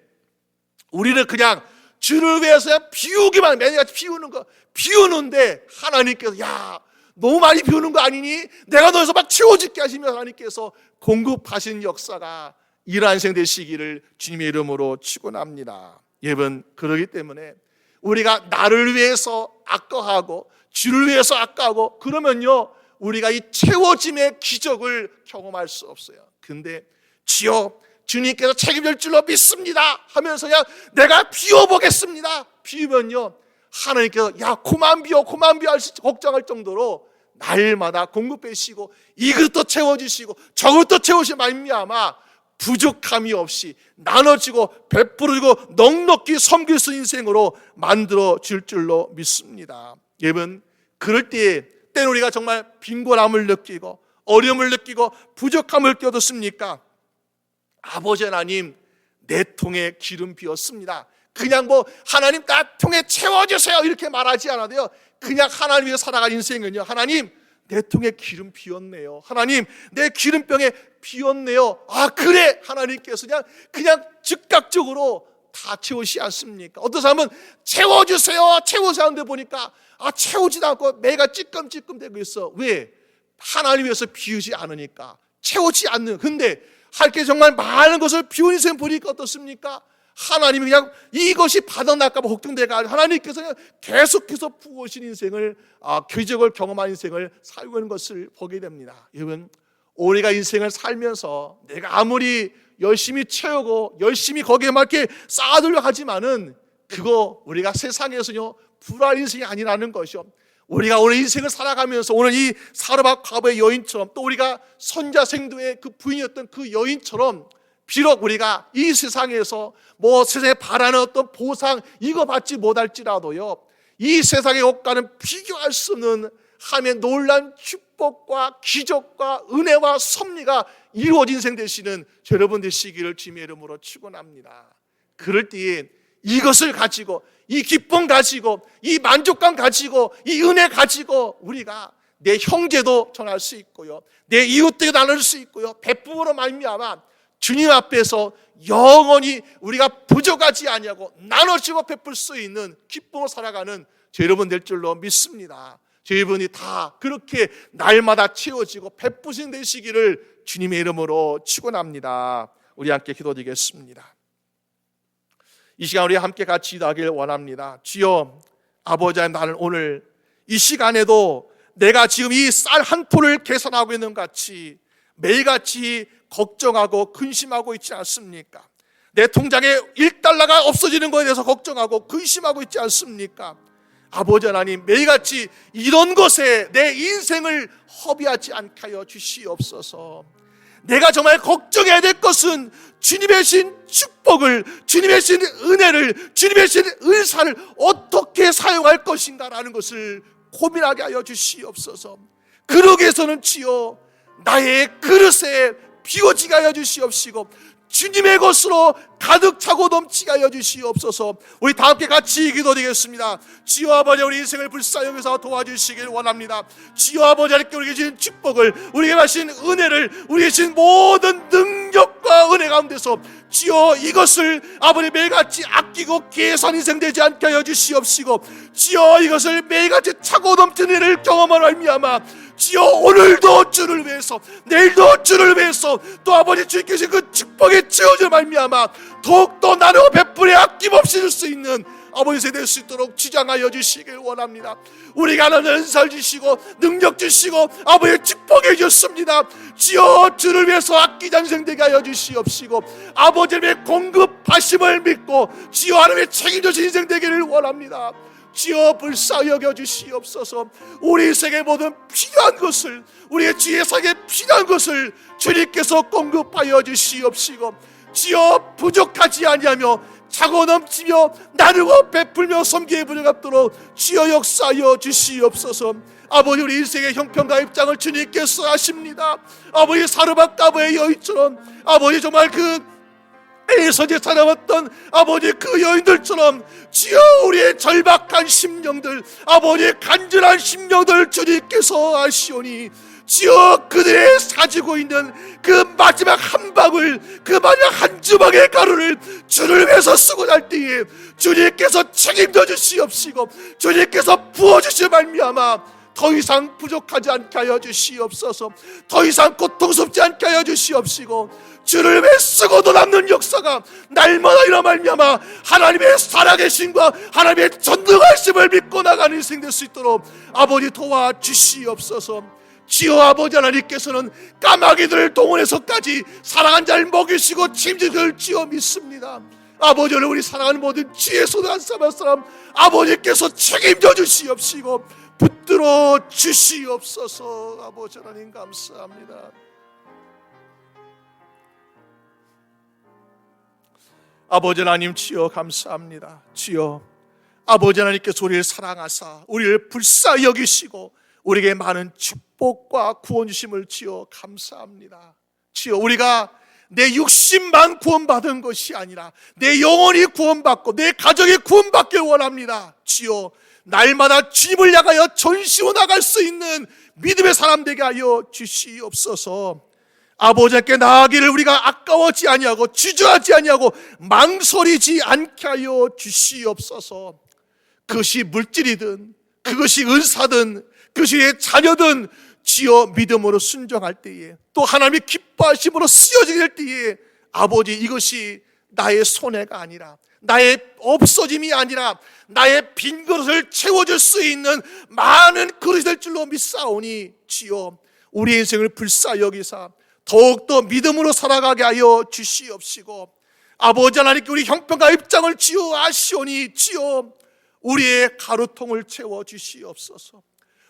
우리는 그냥 주를 위해서 비우기만, 매일같이 비우는 거, 비우는데 하나님께서 야, 너무 많이 비우는 거 아니니? 내가 너에서 막 채워줄게 하시면서 하나님께서 공급하신 역사가 이러한 인생 되시기를 주님의 이름으로 축원합니다. 여러분, 그러기 때문에 우리가 나를 위해서 아까워하고 주를 위해서 아까워하고 그러면요, 우리가 이 채워짐의 기적을 경험할 수 없어요. 근데 주여, 주님께서 책임질 줄로 믿습니다 하면서 그냥 내가 비워보겠습니다. 비우면요, 하나님께서 야, 그만 비워 걱정할 정도로 날마다 공급해주시고, 이것도 채워주시고 저것도 채우시면 말미암아 부족함이 없이 나눠지고 베풀어지고 넉넉히 섬길 수 있는 인생으로 만들어 줄 줄로 믿습니다. 여러분, 그럴 때에 때는 우리가 정말 빈곤함을 느끼고 어려움을 느끼고 부족함을 느꼈습니까? 아버지 하나님, 내 통에 기름 비었습니다. 그냥 하나님 나 통에 채워주세요 이렇게 말하지 않아도요, 그냥 하나님 위해 살아갈 인생은요, 하나님 내 통에 기름 비었네요. 하나님 내 기름병에 비었네요. 아, 그래. 하나님께서 그냥 즉각적으로 다 채우시지 않습니까? 어떤 사람은 채워주세요 하는데 보니까 채우지도 않고 매가 찌끔찌끔대고 있어. 왜? 하나님 위해서 비우지 않으니까 채우지 않는. 근데 할 게 정말 많은 것을 비운 인생 보니까 어떻습니까? 하나님이 그냥 이것이 받아날까 봐 걱정돼가 하나님께서 그냥 계속해서 부으신 인생을, 기적을 경험한 인생을 살고 있는 것을 보게 됩니다. 여러분, 우리가 인생을 살면서 내가 아무리 열심히 채우고 열심히 거기에 막 이렇게 쌓아두려고 하지만은 그거 우리가 세상에서요 불알 인생이 아니라는 것이요. 우리가 오늘 인생을 살아가면서 오늘 이 사르밧 과부의 여인처럼, 또 우리가 선자 생도의 그 부인이었던 그 여인처럼, 비록 우리가 이 세상에서 세상에 바라는 어떤 보상 이거 받지 못할지라도요, 이 세상의 것과는 비교할 수 없는 하나님의 놀라운 축복과 기적과 은혜와 섭리가 이루어진 인생 되시는 여러분 되시기를 주님의 이름으로 축원합니다. 그럴 때에 이것을 가지고, 이 기쁨 가지고, 이 만족감 가지고, 이 은혜 가지고 우리가 내 형제도 전할 수 있고요, 내 이웃들에게 나눌 수 있고요, 베품으로 말미암아 주님 앞에서 영원히 우리가 부족하지 아니하고 나눠주고 베풀 수 있는 기쁨으로 살아가는 여러분 될 줄로 믿습니다. 여러분이 다 그렇게 날마다 채워지고 베푸신 되시기를 주님의 이름으로 축원합니다. 우리 함께 기도드리겠습니다. 이 시간 우리 함께 같이 기도하길 원합니다. 주여, 아버지 하나님, 나는 오늘 이 시간에도 내가 지금 이 쌀 한 톨을 계산하고 있는 것 같이 매일같이 걱정하고 근심하고 있지 않습니까? 내 통장에 $1가 없어지는 것에 대해서 걱정하고 근심하고 있지 않습니까? 아버지 하나님, 매일같이 이런 것에 내 인생을 허비하지 않게 하여 주시옵소서. 내가 정말 걱정해야 될 것은 주님의 신 축복을, 주님의 신 은혜를, 주님의 신 은사를 어떻게 사용할 것인가라는 것을 고민하게 하여 주시옵소서. 그러기 위해서는 주여 나의 그릇에 비워지게 하여 주시옵시고 주님의 것으로 가득 차고 넘치게 하여 주시옵소서. 우리 다 함께 같이 기도드리겠습니다. 주여 아버지, 우리 인생을 불쌍히 도와주시길 원합니다. 주여 아버지, 하나님께 우리에게 주신 축복을, 우리에게 하신 은혜를, 우리에게 주신 모든 능력과 은혜 가운데서 주여 이것을 아버지 매일같이 아끼고 계산 인생되지 않게 하여 주시옵시고 주여 이것을 매일같이 차고 넘치는 은혜를 경험하는 말미암아 주여 오늘도 주를 위해서, 내일도 주를 위해서, 또 아버지 주님께 주신 그 축복에 채워줄 말미암아 더욱더 나누어 베풀에 아낌없이 줄 수 있는 아버지 세대 될 수 있도록 주장하여 주시길 원합니다. 우리가 하나님 은사를 주시고 능력 주시고 아버지의 축복해 주셨습니다. 주여 주를 위해서 아끼지 않는 인생 되게 하여 주시옵시고 아버지의 공급하심을 믿고 주여 하나님의 책임져 주신 인생 되기를 원합니다. 주여 불쌍히 여겨 주시옵소서. 우리 인생의 모든 필요한 것을, 우리의 주의 사역에 필요한 것을 주님께서 공급하여 주시옵시고 주여 부족하지 아니하며 차고 넘치며 나누고 베풀며 섬기에 부족하도록 주여 역사하여 주시옵소서. 아버지, 우리 인생의 형편과 입장을 주님께서 하십니다. 아버지, 사르밧 가브의 여인처럼 아버지 정말 그 에서제 살아왔던 아버지 그 여인들처럼 주여 우리의 절박한 심령들, 아버지의 간절한 심령들 주님께서 아시오니 주여 그들의 가지고 있는 그 마지막 한 방울, 그 마지막 한 주먹의 가루를 주를 위해서 쓰고 날 때에 주님께서 책임져 주시옵시고 주님께서 부어주실 말미암아 더 이상 부족하지 않게 하여 주시옵소서. 더 이상 고통스럽지 않게 하여 주시옵시고 주를 위해 쓰고도 남는 역사가 날마다 일어나 말미암아 하나님의 살아계심과 하나님의 전능하심을 믿고 나가는 인생 될 수 있도록 아버지 도와주시옵소서. 주여 아버지 하나님께서는 까마귀들을 동원해서까지 사랑한 자를 먹이시고 침짓을 지어 믿습니다. 아버지, 오늘 우리 사랑하는 모든 주의 손을 한 사람 한 사람 아버지께서 책임져 주시옵시고 붙들어 주시옵소서. 아버지 하나님 감사합니다. 아버지 하나님 주여 감사합니다. 주여 아버지 하나님께서 우리를 사랑하사 우리를 불쌍히 여기시고 우리에게 많은 축복과 구원 주심을 주여 감사합니다. 주여 우리가 내 육신만 구원받은 것이 아니라 내 영혼이 구원받고 내 가정이 구원받길 원합니다. 주여 날마다 주님을 향하여 전시워 나갈 수 있는 믿음의 사람 되게 하여 주시옵소서. 아버지께 나아가기를 우리가 아까워하지 아니하고 주저하지 아니하고 망설이지 않게 하여 주시옵소서. 그것이 물질이든 그것이 은사든 그것이 내 자녀든 주여 믿음으로 순종할 때에 또 하나님의 기뻐하심으로 쓰여지게 될 때에 아버지 이것이 나의 손해가 아니라 나의 없어짐이 아니라 나의 빈 그릇을 채워줄 수 있는 많은 그릇이 될 줄로 믿사오니 주여 우리 인생을 불쌍히 여기사 더욱더 믿음으로 살아가게 하여 주시옵시고 아버지 하나님께 우리 형편과 입장을 주여 아시오니 주여 우리의 가루통을 채워주시옵소서.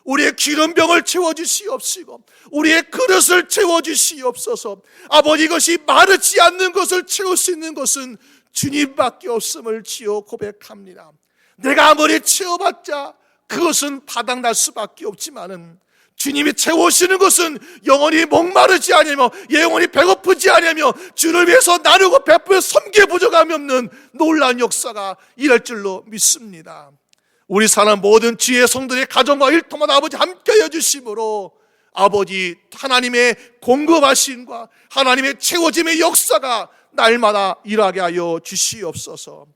우리의 기름병을 채워주시옵시고 우리의 그릇을 채워주시옵소서. 아버지 이것이 마르지 않는 것을 채울 수 있는 것은 주님밖에 없음을 주여 고백합니다. 내가 아무리 채워봤자 그것은 바닥날 수밖에 없지만은 주님이 채우시는 것은 영원히 목마르지 아니하며 영원히 배고프지 아니하며 주를 위해서 나누고 베풀어 섬기에 부족함이 없는 놀라운 역사가 일할 줄로 믿습니다. 우리 사람 모든 주의 성도의 가정과 일터마다 아버지 함께해 주심으로 아버지 하나님의 공급하심과 하나님의 채워짐의 역사가 날마다 일하게 하여 주시옵소서.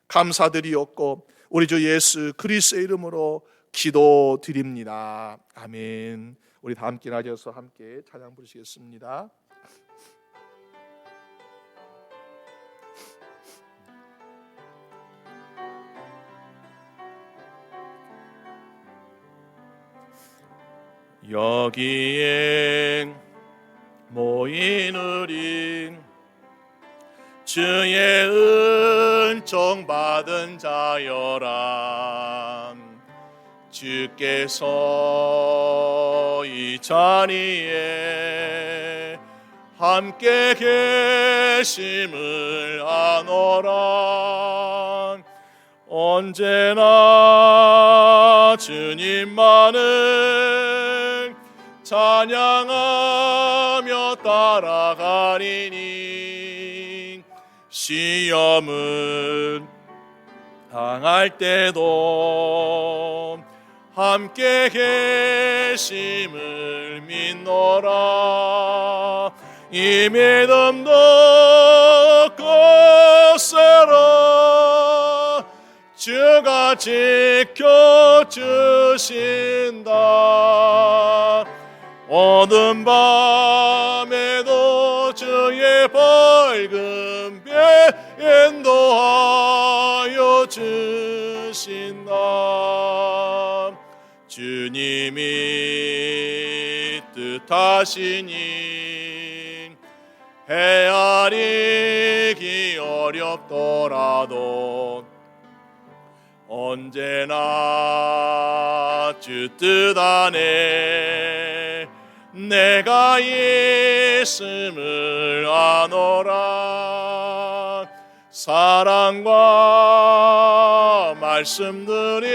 감사드리옵고 우리 주 예수 그리스도의 이름으로 기도드립니다. 아멘. 우리 다 함께 일어나셔서 함께 찬양 부르시겠습니다. 여기에 모인 우리 주의 은총 받은 자여라. 주께서 이 자리에 함께 계심을 아노라. 언제나 주님만을 찬양하며 따라가리니 시험은 당할 때도 함께 계심을 믿노라. 이 믿음도 굳세라. 주가 지켜주신다. 어두운 밤에도 주의 밝은 빛 인도하여 주신다. 주님이 뜻하시니 헤아리기 어렵더라도 언제나 주 뜻 안에 내가 있음을 아노라. 사랑과 말씀들이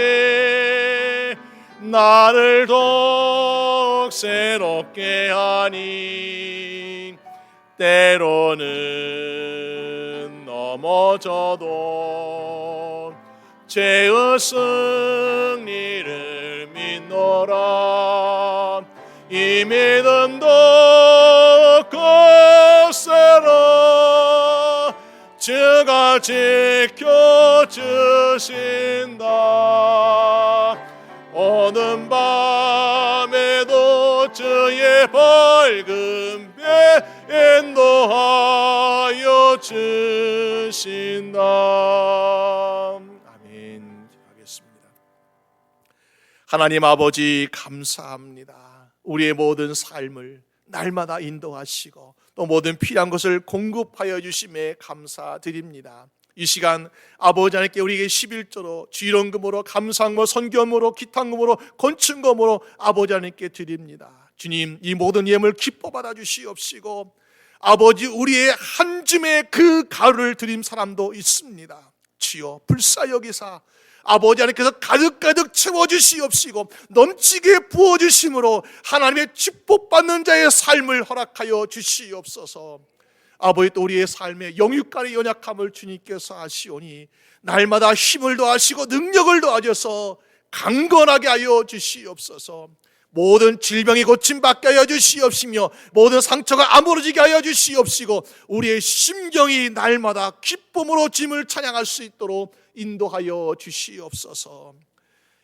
나를 더욱 새롭게 하니 때로는 넘어져도 죄의 승리를 믿노라. 이 믿음도 굳세라. 주가 지켜주신다. 어두운 밤에도 주의 밝은 빛 인도하여 주신다. 아멘. 하겠습니다. 하나님 아버지 감사합니다. 우리의 모든 삶을 날마다 인도하시고 또 모든 필요한 것을 공급하여 주심에 감사드립니다. 이 시간 아버지 하나님께 우리에게 11조로 주일원금으로 감사함으로 선교함으로 기탁금으로 건축금으로 아버지 하나님께 드립니다. 주님, 이 모든 예물 기뻐 받아 주시옵시고 아버지 우리의 한 줌의 그 가루를 드린 사람도 있습니다. 주여 불쌍히 여기사 아버지 하나님께서 가득가득 채워주시옵시고 넘치게 부어주심으로 하나님의 축복받는 자의 삶을 허락하여 주시옵소서. 아버지 또 우리의 삶에 영육간의 연약함을 주님께서 아시오니 날마다 힘을 더하시고 능력을 더하셔서 강건하게 하여 주시옵소서. 모든 질병이 고침받게 하여 주시옵시며 모든 상처가 아물어지게 하여 주시옵시고 우리의 심경이 날마다 기쁨으로 주님을 찬양할 수 있도록 인도하여 주시옵소서.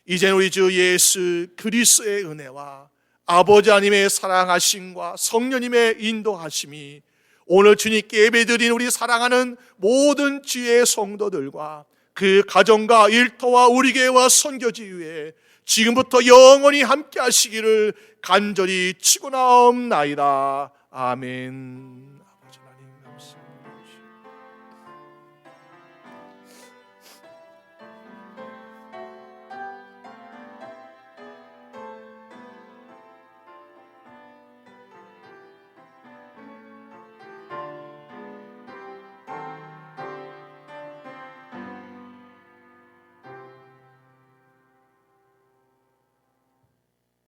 이제 우리 주 예수 그리스도의 은혜와 아버지 하나님의 사랑하심과 성령님의 인도하심이 오늘 주님께 예배드린 우리 사랑하는 모든 주의 성도들과 그 가정과 일터와 우리 교회와 선교지 위에 지금부터 영원히 함께 하시기를 간절히 축원하옵나이다. 아멘.